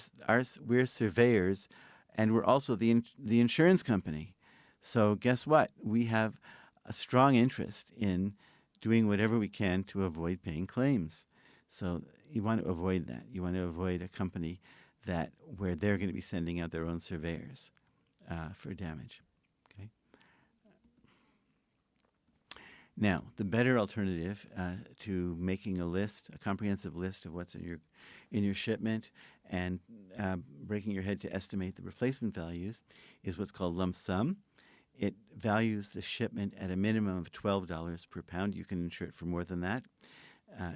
surveyors, and we're also the insurance company, so guess what? We have a strong interest in doing whatever we can to avoid paying claims. So you want to avoid that. You want to avoid a company that where they're going to be sending out their own surveyors for damage. Okay. Now, the better alternative to making a list, a comprehensive list of what's in your shipment, and breaking your head to estimate the replacement values, is what's called lump sum. It values the shipment at a minimum of $12 per pound. You can insure it for more than that.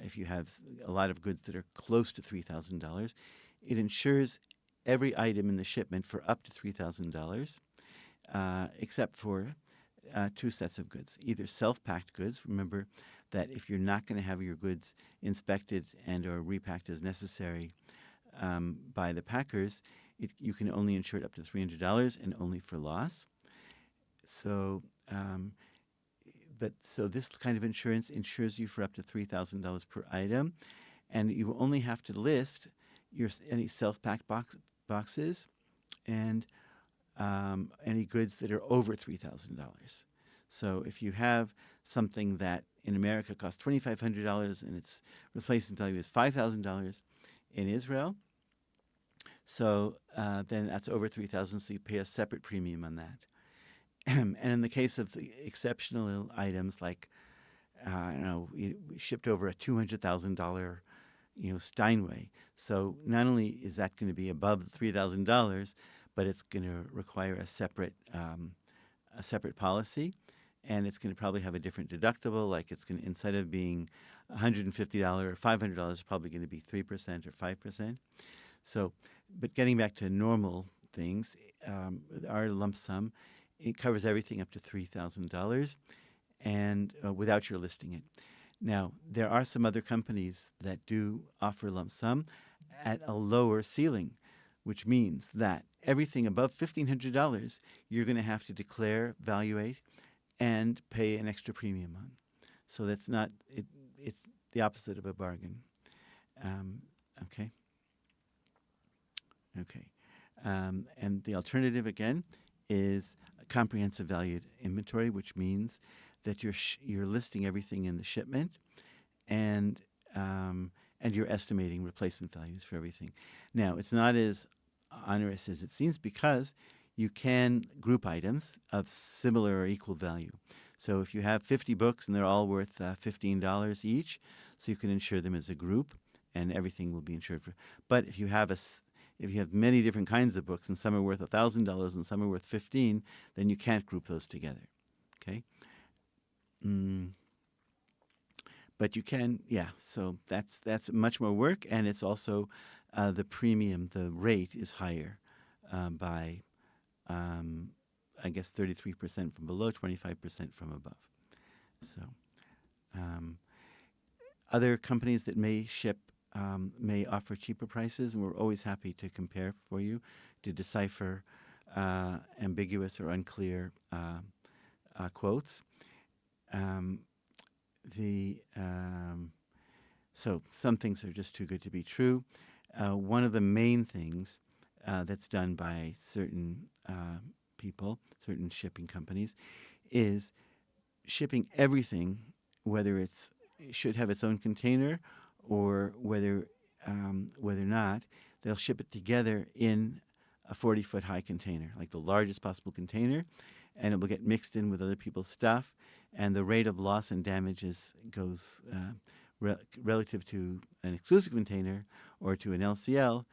If you have a lot of goods that are close to $3,000, it insures every item in the shipment for up to $3,000, except for two sets of goods, either self-packed goods. Remember that if you're not going to have your goods inspected and or repacked as necessary by the packers, you can only insure it up to $300 and only for loss. So, so this kind of insurance insures you for up to $3,000 per item, and you only have to list any self-packed boxes and any goods that are over $3,000. So if you have something that in America costs $2,500 and its replacement value is $5,000 in Israel, so then that's over $3,000, so you pay a separate premium on that. And in the case of the exceptional items, like I don't know, we shipped over a $200,000, Steinway. So not only is that going to be above $3,000, but it's going to require a separate policy, and it's going to probably have a different deductible. Like it's going to, instead of being $150 or $500, it's probably going to be 3% or 5%. So, but getting back to normal things, our lump sum, it covers everything up to $3,000, and without your listing it. Now, there are some other companies that do offer lump sum at a lower ceiling, which means that everything above $1,500, you're going to have to declare, evaluate, and pay an extra premium on. So that's not it. It's the opposite of a bargain. Okay. Okay. And the alternative again is a comprehensive valued inventory, which means that you're listing everything in the shipment, and you're estimating replacement values for everything. Now, it's not as onerous as it seems because you can group items of similar or equal value. So if you have 50 books and they're all worth $15 each, so you can insure them as a group, and everything will be insured for. But if you have many different kinds of books and some are worth $1,000 and some are worth $15, then you can't group those together. Okay. But you can, yeah. So that's much more work, and it's also the premium, the rate is higher by, I guess, 33% from below, 25% from above. So other companies that may ship may offer cheaper prices, and we're always happy to compare for you to decipher ambiguous or unclear quotes. So some things are just too good to be true. One of the main things that's done by certain people, certain shipping companies, is shipping everything, whether it should have its own container or whether not, they'll ship it together in a 40-foot high container, like the largest possible container, and it will get mixed in with other people's stuff, and the rate of loss and damages goes relative to an exclusive container or to an LCL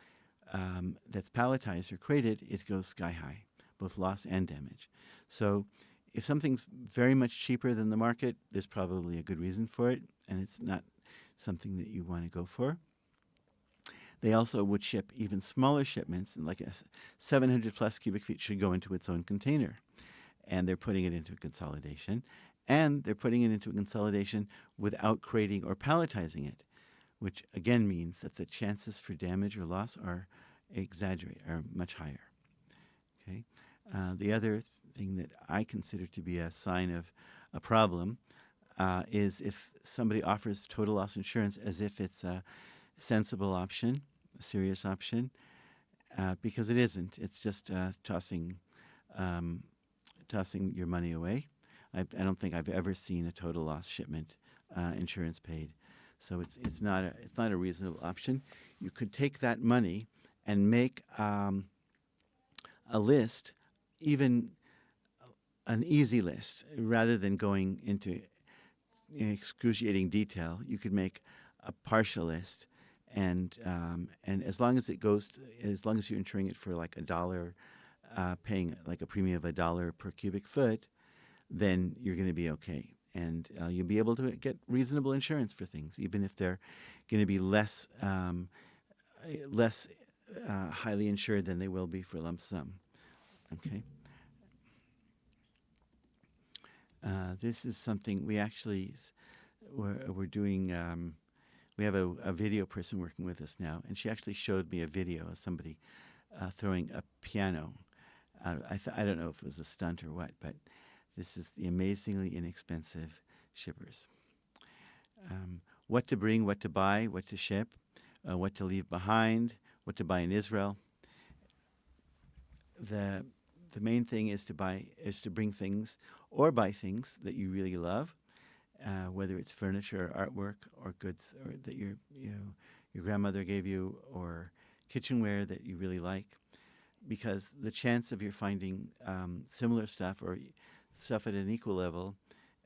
that's palletized or crated, it goes sky high, both loss and damage. So if something's very much cheaper than the market, there's probably a good reason for it, and it's not something that you want to go for. They also would ship even smaller shipments, and like a 700 plus cubic feet should go into its own container. And they're putting it into a consolidation. And they're putting it into a consolidation without crating or palletizing it, which again means that the chances for damage or loss are much higher. Okay. The other thing that I consider to be a sign of a problem is if somebody offers total loss insurance as if it's a sensible option, a serious option, because it isn't. It's just um, tossing your money away. I don't think I've ever seen a total loss shipment insurance paid, so it's not a reasonable option. You could take that money and make a list, even an easy list, rather than going into excruciating detail. You could make a partial list, and as long as as long as you're insuring it for like $1, paying like a premium of $1 per cubic foot, then you're going to be okay, and you'll be able to get reasonable insurance for things, even if they're going to be less highly insured than they will be for lump sum. Okay. This is something we actually we're doing. We have a video person working with us now, and she actually showed me a video of somebody throwing a piano. I don't know if it was a stunt or what, but this is the amazingly inexpensive shippers. What to bring, what to buy, what to ship, what to leave behind, what to buy in Israel. The main thing is to bring things or buy things that you really love, whether it's furniture or artwork or goods or that your grandmother gave you, or kitchenware that you really like, because the chance of you finding similar stuff or stuff at an equal level,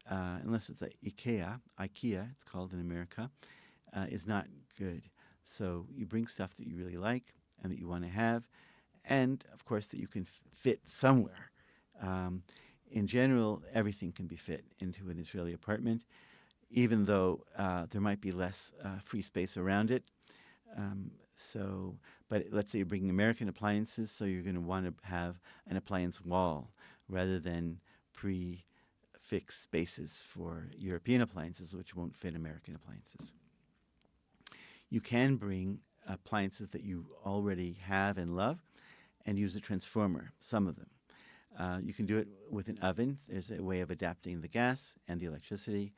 unless it's like IKEA, it's called in America, is not good. So you bring stuff that you really like and that you want to have, and of course that you can fit somewhere. In general, everything can be fit into an Israeli apartment, even though there might be less free space around it. But let's say you're bringing American appliances, so you're going to want to have an appliance wall rather than pre-fixed spaces for European appliances, which won't fit American appliances. You can bring appliances that you already have and love and use a transformer, some of them. You can do it with an oven. There's a way of adapting the gas and the electricity,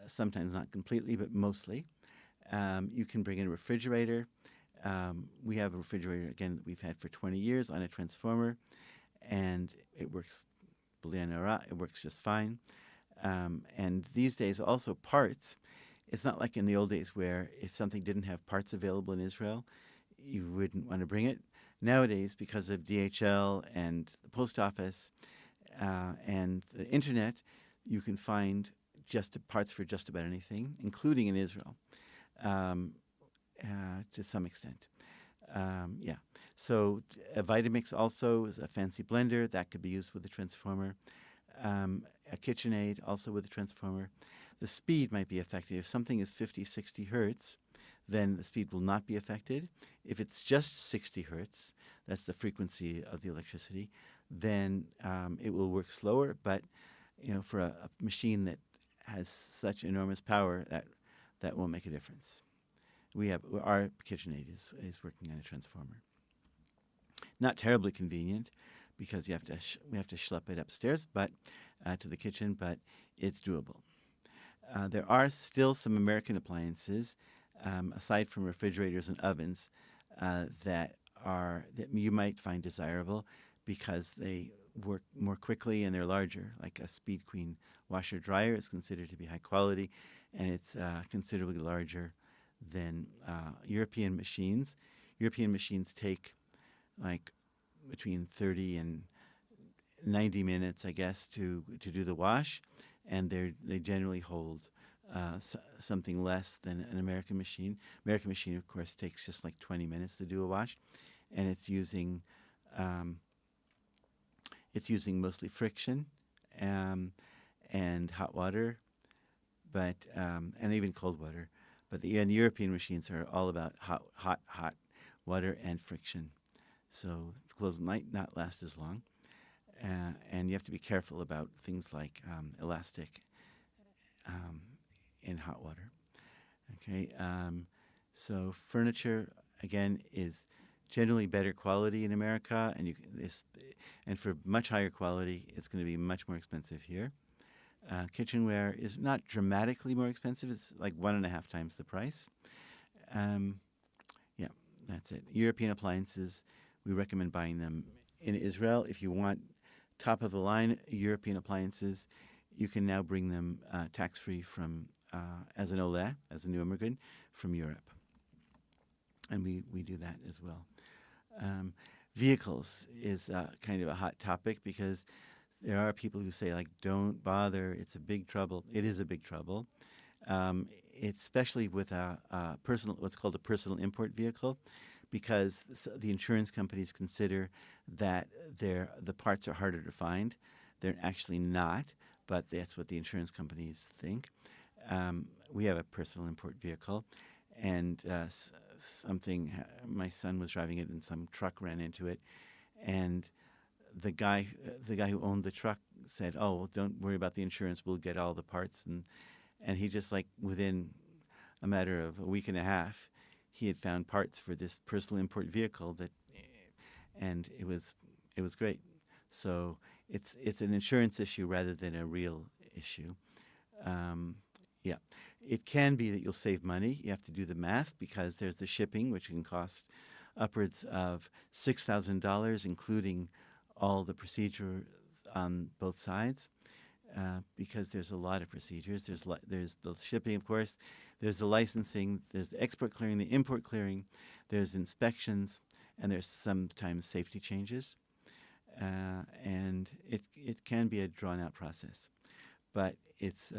sometimes not completely, but mostly. You can bring in a refrigerator. We have a refrigerator, again, that we've had for 20 years on a transformer, and it works, it works just fine. And these days, also parts. It's not like in the old days where if something didn't have parts available in Israel, you wouldn't want to bring it. Nowadays, because of DHL and the post office and the internet, you can find parts for just about anything, including in Israel, to some extent. Yeah. So a Vitamix also is a fancy blender that could be used with a transformer. A KitchenAid also with a transformer. The speed might be affected. If something is 50, 60 hertz, then the speed will not be affected. If it's just 60 hertz, that's the frequency of the electricity, then it will work slower. But for a machine that has such enormous power, that won't make a difference. Our KitchenAid is working on a transformer. Not terribly convenient, because we have to schlep it upstairs, but to the kitchen, but it's doable. There are still some American appliances, aside from refrigerators and ovens, that you might find desirable because they work more quickly and they're larger. Like a Speed Queen washer dryer is considered to be high quality, and it's considerably larger than European machines. European machines take like between 30 and 90 minutes, I guess, to do the wash, and they generally hold something less than an American machine. American machine, of course, takes just like 20 minutes to do a wash, and it's using mostly friction and hot water, but and even cold water. But the European machines are all about hot water and friction, so the clothes might not last as long. And you have to be careful about things like elastic in hot water. Okay, So furniture, again, is generally better quality in America, and and for much higher quality, it's going to be much more expensive here. Kitchenware is not dramatically more expensive; it's like 1.5 times the price. Um, yeah, that's it. European appliances, we recommend buying them in Israel. If you want top of the line European appliances, you can now bring them tax free from as an Oleh, as a new immigrant from Europe, and we do that as well. Um, Vehicles is kind of a hot topic because there are people who say like, don't bother, it's a big trouble. It is a big trouble. It's especially with a personal, what's called a personal import vehicle, because the insurance companies consider that the parts are harder to find. They're actually not, but that's what the insurance companies think. We have a personal import vehicle, and my son was driving it, and some truck ran into it, and the guy who owned the truck said, "Oh, well, don't worry about the insurance. We'll get all the parts." And he just, like, within a matter of a week and a half, he had found parts for this personal import vehicle and it was great. So it's an insurance issue rather than a real issue. Um, yeah, it can be that you'll save money. You have to do the math because there's the shipping, which can cost upwards of $6,000, including all the procedure on both sides. Because there's a lot of procedures. There's the shipping, of course. There's the licensing. There's the export clearing, the import clearing. There's inspections, and there's sometimes safety changes. And it can be a drawn out process, but it's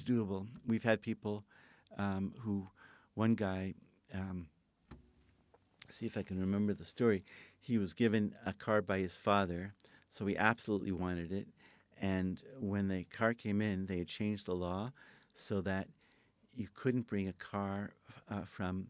doable. We've had people who, one guy, see if I can remember the story. He was given a car by his father, so he absolutely wanted it. And when the car came in, they had changed the law so that you couldn't bring a car from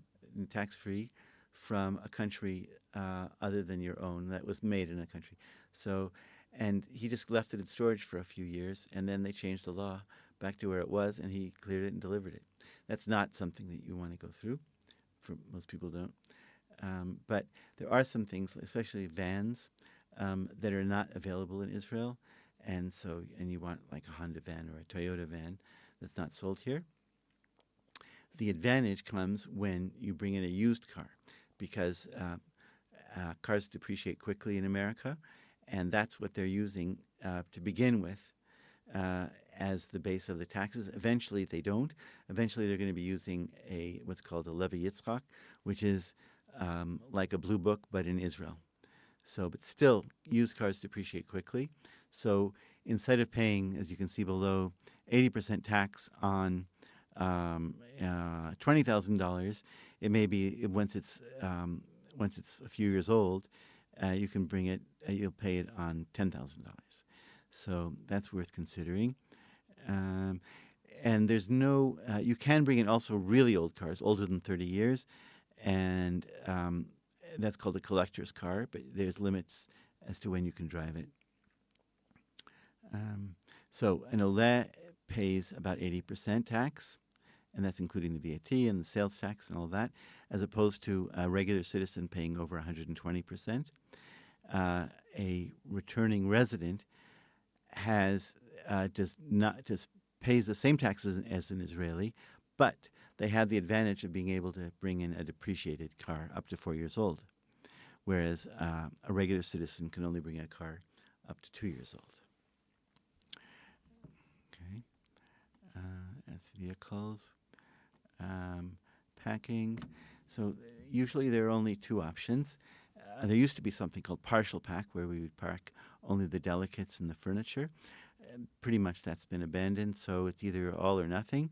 tax-free from a country other than your own that was made in a country. So, and he just left it in storage for a few years, and then they changed the law back to where it was, and he cleared it and delivered it. That's not something that you want to go through. For most people don't. But there are some things, especially vans, that are not available in Israel, and you want like a Honda van or a Toyota van that's not sold here. The advantage comes when you bring in a used car, because cars depreciate quickly in America, and that's what they're using to begin with as the base of the taxes. Eventually, they don't. Eventually, they're going to be using what's called a Levy Yitzchak, which is like a blue book, but in Israel. So, but still, used cars depreciate quickly. So instead of paying, as you can see below, 80% tax on $20,000, it may be once it's a few years old, you can bring it. You'll pay it on $10,000. So that's worth considering. And there's no. You can bring in also really old cars, older than 30 years, and that's called a collector's car. But there's limits as to when you can drive it. So an Oleh pays about 80% tax, and that's including the VAT and the sales tax and all that, as opposed to a regular citizen paying over 120%. A returning resident just pays the same taxes as an Israeli, but they have the advantage of being able to bring in a depreciated car up to 4 years old, whereas a regular citizen can only bring a car up to 2 years old. Okay, that's vehicles. Packing. So usually there are only two options. There used to be something called partial pack, where we would pack only the delicates and the furniture. Pretty much that's been abandoned, so it's either all or nothing.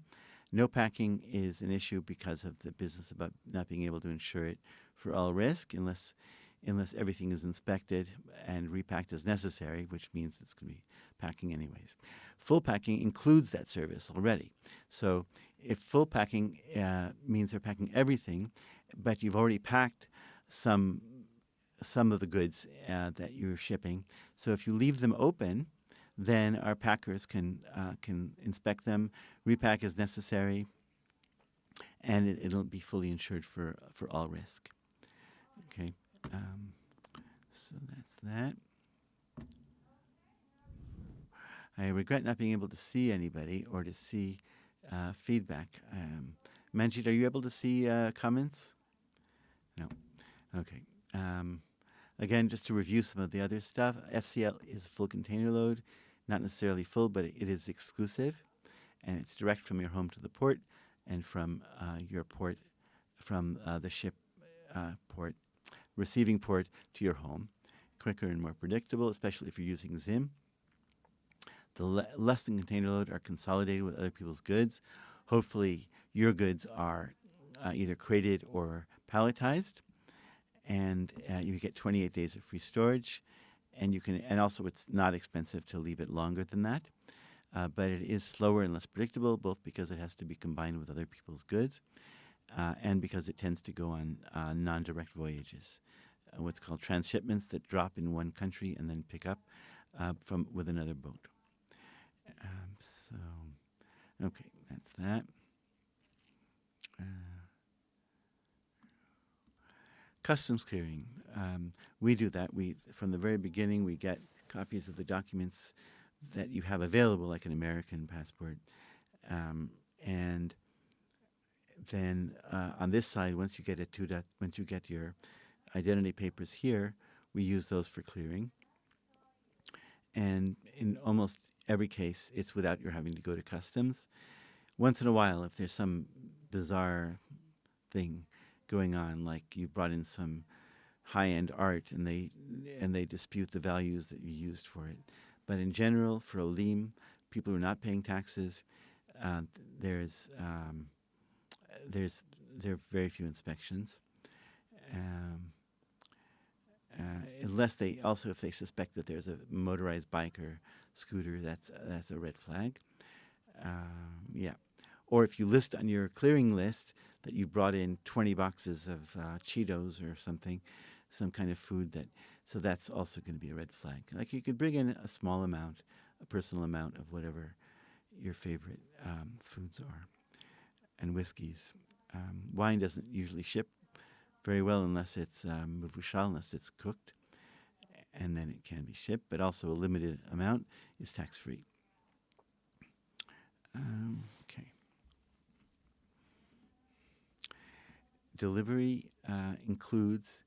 No packing is an issue because of the business about not being able to insure it for all risk unless everything is inspected and repacked as necessary, which means it's going to be packing anyways. Full packing includes that service already. So if full packing means they're packing everything, but you've already packed some of the goods that you're shipping. So if you leave them open, then our packers can inspect them, repack as necessary, and it'll be fully insured for all risk. Okay, so that's that. I regret not being able to see anybody or to see feedback. Manjit, are you able to see comments? No. Okay. Again, just to review some of the other stuff, FCL is full container load, not necessarily full, but it is exclusive, and it's direct from your home to the port, and from your port, from the ship port, receiving port to your home. Quicker and more predictable, especially if you're using Zim. The less than container load are consolidated with other people's goods. Hopefully, your goods are either crated or palletized, and you get 28 days of free storage. And you can, and also it's not expensive to leave it longer than that. But it is slower and less predictable, both because it has to be combined with other people's goods, and because it tends to go on non-direct voyages, what's called transshipments that drop in one country and then pick up from with another boat. So, okay, that's that. Customs clearing. We do that. We, from the very beginning, we get copies of the documents that you have available, like an American passport. And then on this side, once you get once you get your identity papers here, we use those for clearing. And in almost every case, it's without your having to go to customs. Once in a while, if there's some bizarre thing going on, like you brought in some high-end art and they dispute the values that you used for it. But in general, for Olim, people who are not paying taxes, there are very few inspections. Unless they also, if they suspect that there's a motorized bike or scooter, that's a red flag. Yeah. Or if you list on your clearing list that you brought in 20 boxes of Cheetos or something, some kind of food, so that's also going to be a red flag. Like you could bring in a small amount, a personal amount of whatever your favorite foods are, and whiskeys. Wine doesn't usually ship very well unless it's mevushal, unless it's cooked, and then it can be shipped, but also a limited amount is tax-free. Okay. Delivery includes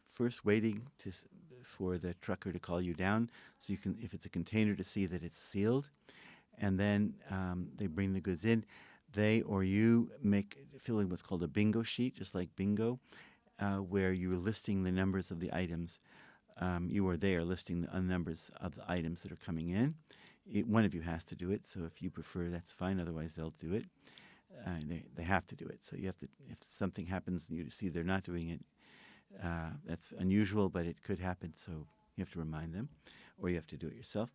first waiting for the trucker to call you down, so you can, if it's a container, to see that it's sealed, and then they bring the goods in. They or you fill in what's called a bingo sheet, just like bingo, where you're listing the numbers of the items. You or they are listing the numbers of the items that are coming in. One of you has to do it, so if you prefer, that's fine. Otherwise, they'll do it. They have to do it. So you have to. If something happens and you see they're not doing it, that's unusual, but it could happen. So you have to remind them, or you have to do it yourself.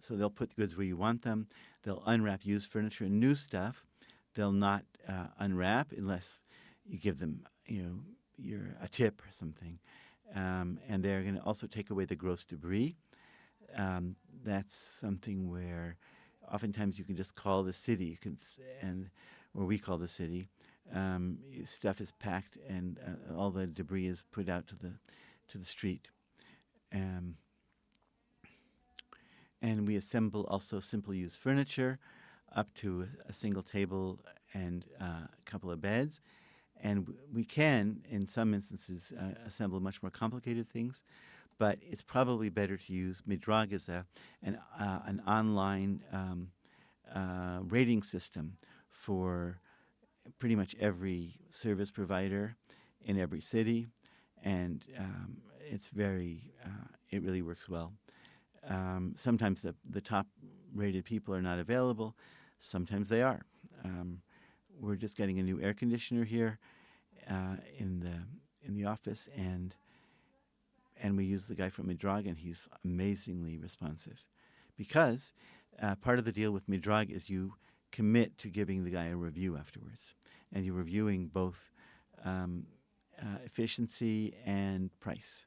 So they'll put the goods where you want them. They'll unwrap used furniture and new stuff. They'll not unwrap unless you give them, a tip or something. And they're going to also take away the gross debris. That's something where oftentimes you can just call the city, or we call the city. Stuff is packed and all the debris is put out to the street. And we assemble also simple use furniture up to a single table and a couple of beds. And we can, in some instances, assemble much more complicated things. But it's probably better to use Midrag as an online rating system for pretty much every service provider in every city. And it really works well. Sometimes the top-rated people are not available. Sometimes they are. We're just getting a new air conditioner here in the office, and we use the guy from Midrag, and he's amazingly responsive. Because part of the deal with Midrag is you commit to giving the guy a review afterwards, and you're reviewing both efficiency and price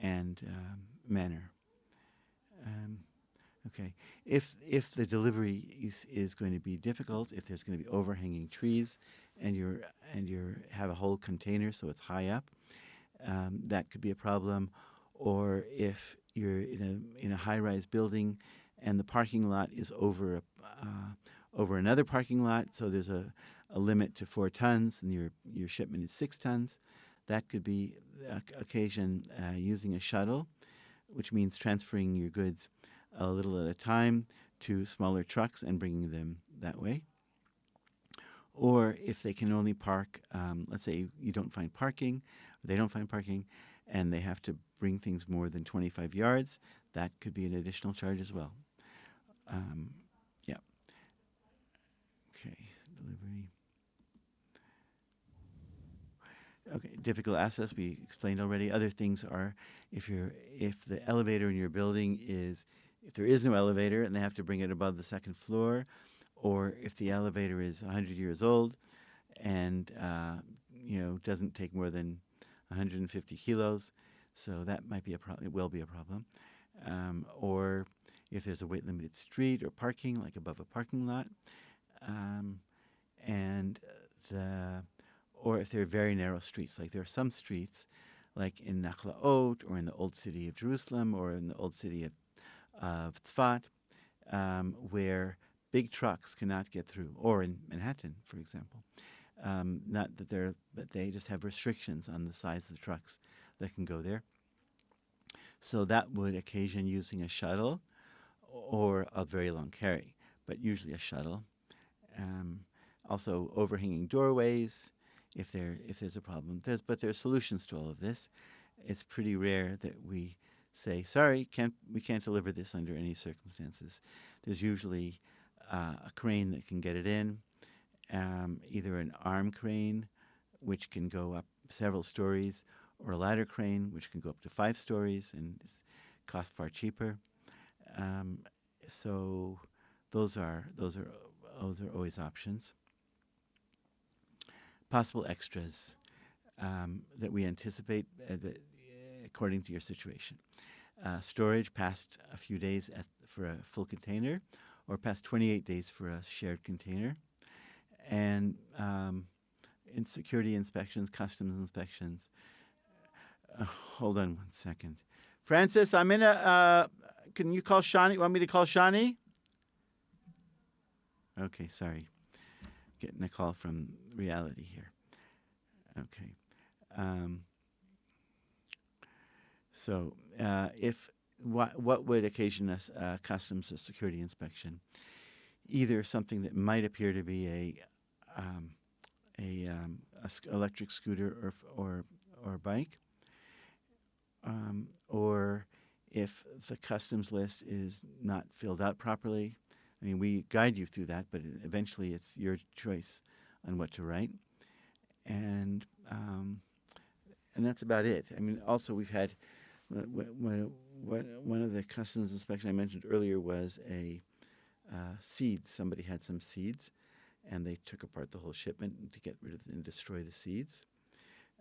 and manner. Okay. If the delivery is going to be difficult, if there's going to be overhanging trees, and you have a whole container so it's high up, that could be a problem. Or if you're in a high-rise building, and the parking lot is over another parking lot, so there's a limit to 4 tons, and your shipment is 6 tons, that could be occasion using a shuttle, which means transferring your goods a little at a time to smaller trucks and bringing them that way. Or if they can only park, let's say you don't find parking, or they don't find parking, and they have to bring things more than 25 yards, that could be an additional charge as well. Um, yeah. Okay. Delivery. Okay. Difficult access we explained already. Other things are if the elevator in your building if there is no elevator and they have to bring it above the second floor, or if the elevator is 100 years old and doesn't take more than 150 kilos, so that might be a problem. It will be a problem. Or if there's a weight-limited street or parking, like above a parking lot, and or if there are very narrow streets, like there are some streets, like in Nachlaot or in the old city of Jerusalem or in the old city of Tzfat, where big trucks cannot get through, or in Manhattan, for example. Not that but they just have restrictions on the size of the trucks that can go there. So that would occasion using a shuttle or a very long carry, but usually a shuttle. Also, overhanging doorways, if there's a problem. But there are solutions to all of this. It's pretty rare that we say, sorry, we can't deliver this under any circumstances. There's usually a crane that can get it in, either an arm crane, which can go up several stories, or a ladder crane, which can go up to 5 stories and cost far cheaper. So those are always options. Possible extras that we anticipate according to your situation. Storage past a few days for a full container, or past 28 days for a shared container. And in security inspections, customs inspections. Hold on 1 second. Francis, I'm in can you call Shani? Want me to call Shani? Okay, sorry. Getting a call from reality here. Okay. So what would occasion a customs or security inspection? Either something that might appear to be a electric scooter or bike, or if the customs list is not filled out properly. I mean, we guide you through that, but eventually it's your choice on what to write. And that's about it. I mean, also we've had one of the customs inspection I mentioned earlier was a seeds. Somebody had some seeds, and they took apart the whole shipment to get rid of and destroy the seeds.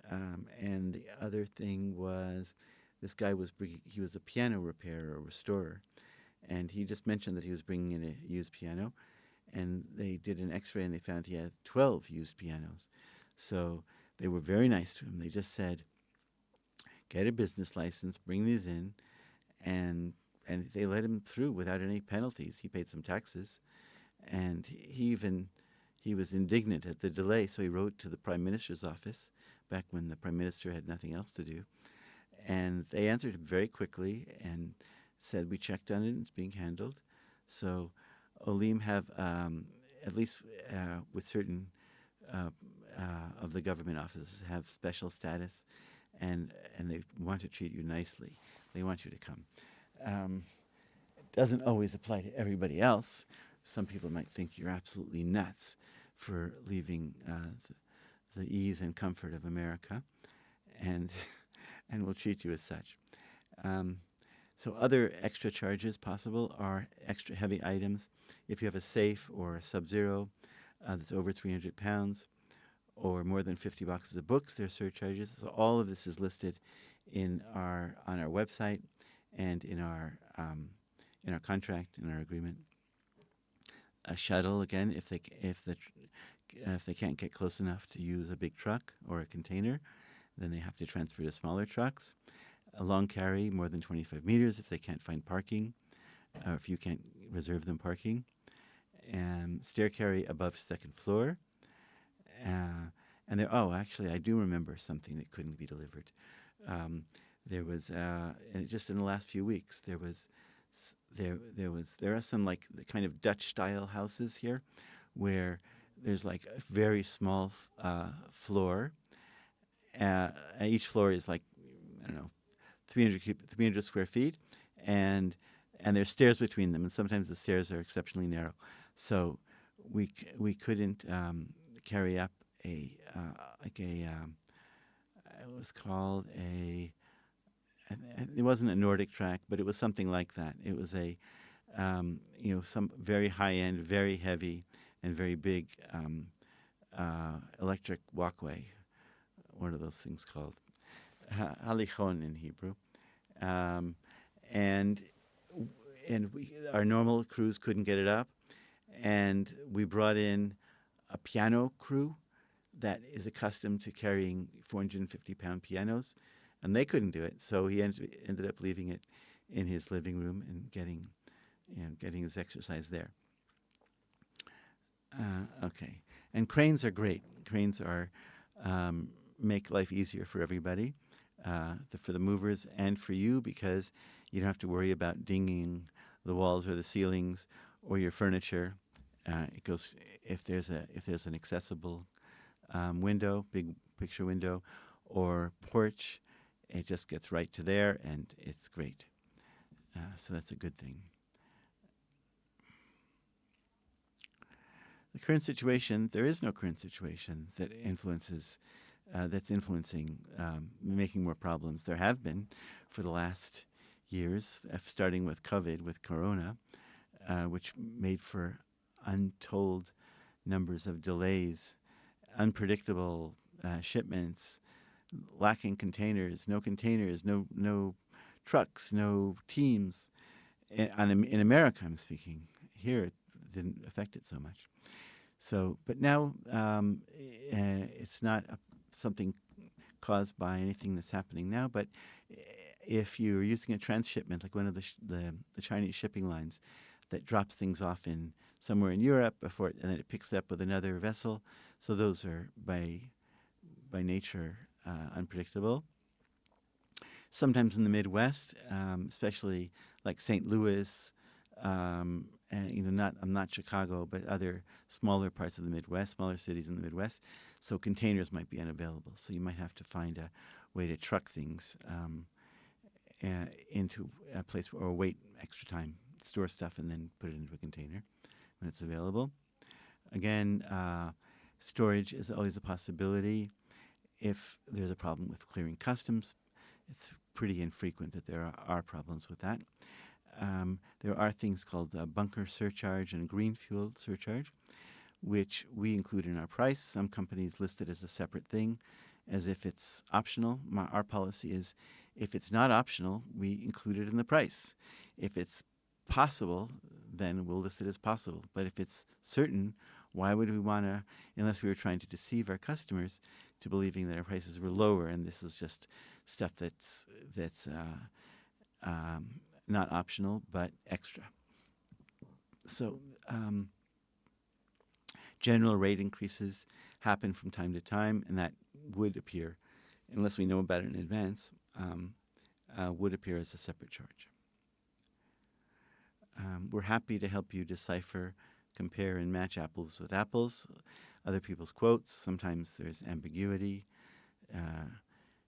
And the other thing was this guy he was a piano repairer or restorer, and he just mentioned that he was bringing in a used piano, and they did an x-ray and they found he had 12 used pianos. So they were very nice to him. They just said, get a business license, bring these in, and they let him through without any penalties. He paid some taxes, and he was indignant at the delay, so he wrote to the Prime Minister's office back when the Prime Minister had nothing else to do. And they answered him very quickly and said, we checked on it and it's being handled. So Olim have, at least with certain of the government offices, have special status, and they want to treat you nicely. They want you to come. It doesn't always apply to everybody else. Some people might think you're absolutely nuts for leaving the ease and comfort of America, and will treat you as such. So other extra charges possible are extra heavy items. If you have a safe or a Sub-Zero that's over 300 pounds, or more than 50 boxes of books, there are surcharges. So all of this is listed on our website and in our in our contract, in our agreement. A shuttle, again, if they can't get close enough to use a big truck or a container, then they have to transfer to smaller trucks. A long carry, more than 25 meters, if they can't find parking, or if you can't reserve them parking. And stair carry above second floor. And there, oh, actually, I do remember something that couldn't be delivered. There was just in the last few weeks there are some like the kind of Dutch style houses here, where there's like a very small floor. Each floor is like, I don't know, 300 square feet, and there's stairs between them, and sometimes the stairs are exceptionally narrow. So we couldn't carry up it was called it wasn't a Nordic track, but it was something like that. It was some very high end, very heavy, and very big electric walkway. What are those things called? Halichon in Hebrew. And our normal crews couldn't get it up, and we brought in a piano crew that is accustomed to carrying 450-pound pianos, and they couldn't do it. So he ended up leaving it in his living room and getting his exercise there. Okay, and cranes are great. Cranes are make life easier for everybody, for the movers and for you, because you don't have to worry about dinging the walls or the ceilings or your furniture. It goes if there's an accessible window, big picture window, or porch, it just gets right to there, and it's great. So that's a good thing. The current situation, there is no current situation that that's influencing, making more problems. There have been for the last years, starting with COVID, with Corona, which made for untold numbers of delays, unpredictable shipments, lacking containers, no trucks, no teams. In America, I'm speaking. Here, it didn't affect it so much. So, but now it's not something caused by anything that's happening now. But if you're using a transshipment, like one of the Chinese shipping lines that drops things off in somewhere in Europe and then it picks it up with another vessel, so those are by nature unpredictable. Sometimes in the Midwest, especially like St. Louis, and not Chicago, but other smaller parts of the Midwest, smaller cities in the Midwest. So containers might be unavailable. So you might have to find a way to truck things into a place or wait extra time, store stuff, and then put it into a container when it's available. Again, storage is always a possibility. If there's a problem with clearing customs, it's pretty infrequent that there are problems with that. There are things called bunker surcharge and green fuel surcharge, which we include in our price. Some companies list it as a separate thing, as if it's optional. Our policy is, if it's not optional, we include it in the price. If it's possible, then we'll list it as possible. But if it's certain, why would we want to, unless we were trying to deceive our customers to believing that our prices were lower, and this is just stuff that's not optional, but extra. So general rate increases happen from time to time, and that would appear, unless we know about it in advance, would appear as a separate charge. We're happy to help you decipher, compare, and match apples with apples, other people's quotes. Sometimes there's ambiguity.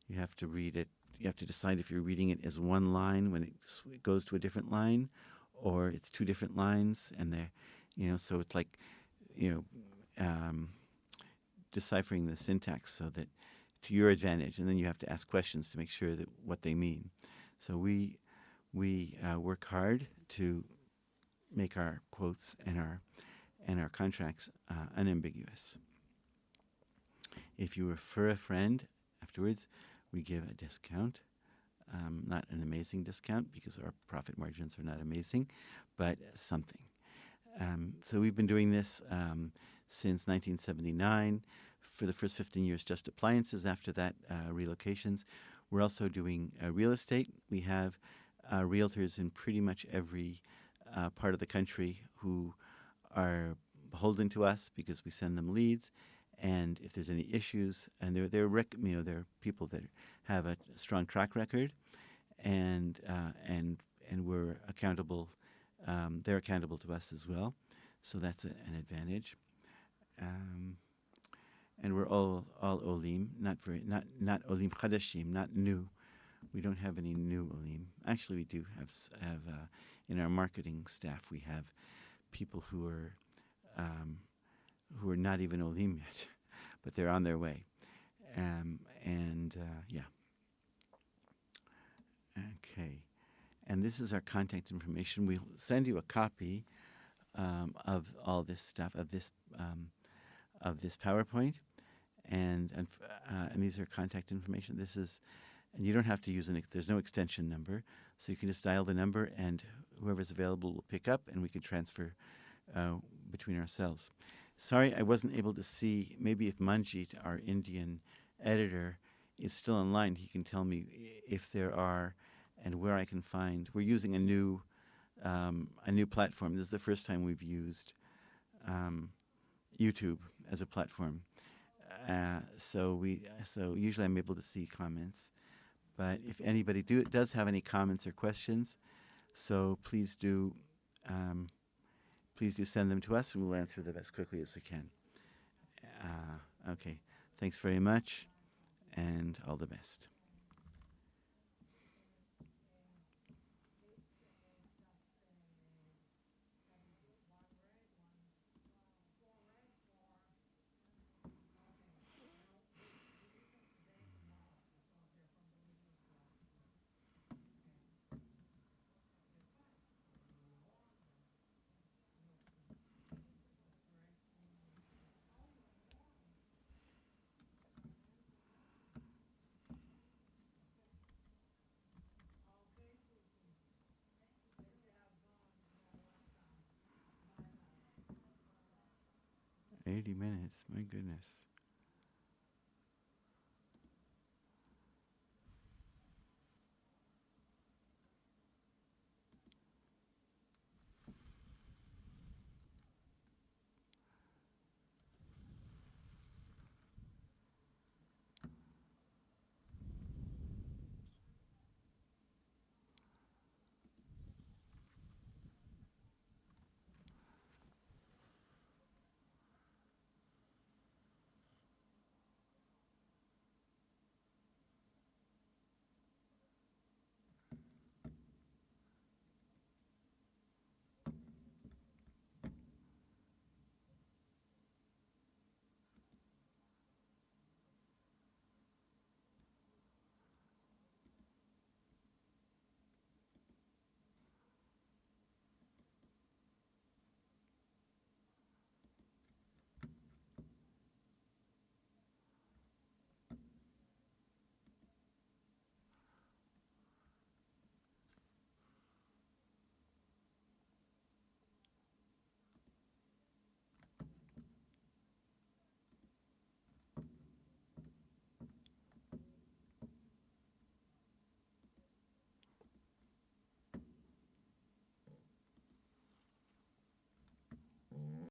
You have to read it. You have to decide if you're reading it as one line when it goes to a different line, or it's two different lines, and so it's like, deciphering the syntax so that to your advantage, and then you have to ask questions to make sure that what they mean. So we work hard to make our quotes and our contracts unambiguous. If you refer a friend afterwards, we give a discount. Not an amazing discount because our profit margins are not amazing, but something. So we've been doing this since 1979. For the first 15 years, just appliances. After that, relocations. We're also doing real estate. We have realtors in pretty much every part of the country who are beholden to us because we send them leads. And if there's any issues, and they're people that have a strong track record, and we're accountable. They're accountable to us as well, so that's an advantage. Um, and we're all olim, not olim chadashim, not new. We don't have any new olim. Actually, we do have in our marketing staff we have people um, who are not even olim yet, but they're on their way. Yeah, okay. And this is our contact information. We'll send you a copy of all this stuff of this PowerPoint, and these are contact information. This is, and you don't have to use there's no extension number, so you can just dial the number, and whoever's available will pick up, and we can transfer between ourselves. Sorry, I wasn't able to see. Maybe if Manjit, our Indian editor, is still online, he can tell me if there are and where I can find. We're using a new platform. This is the first time we've used YouTube as a platform. So usually I'm able to see comments, but if anybody does have any comments or questions, so please do send them to us, and we'll answer them as quickly as we can. Okay, thanks very much, and all the best. $80. My goodness.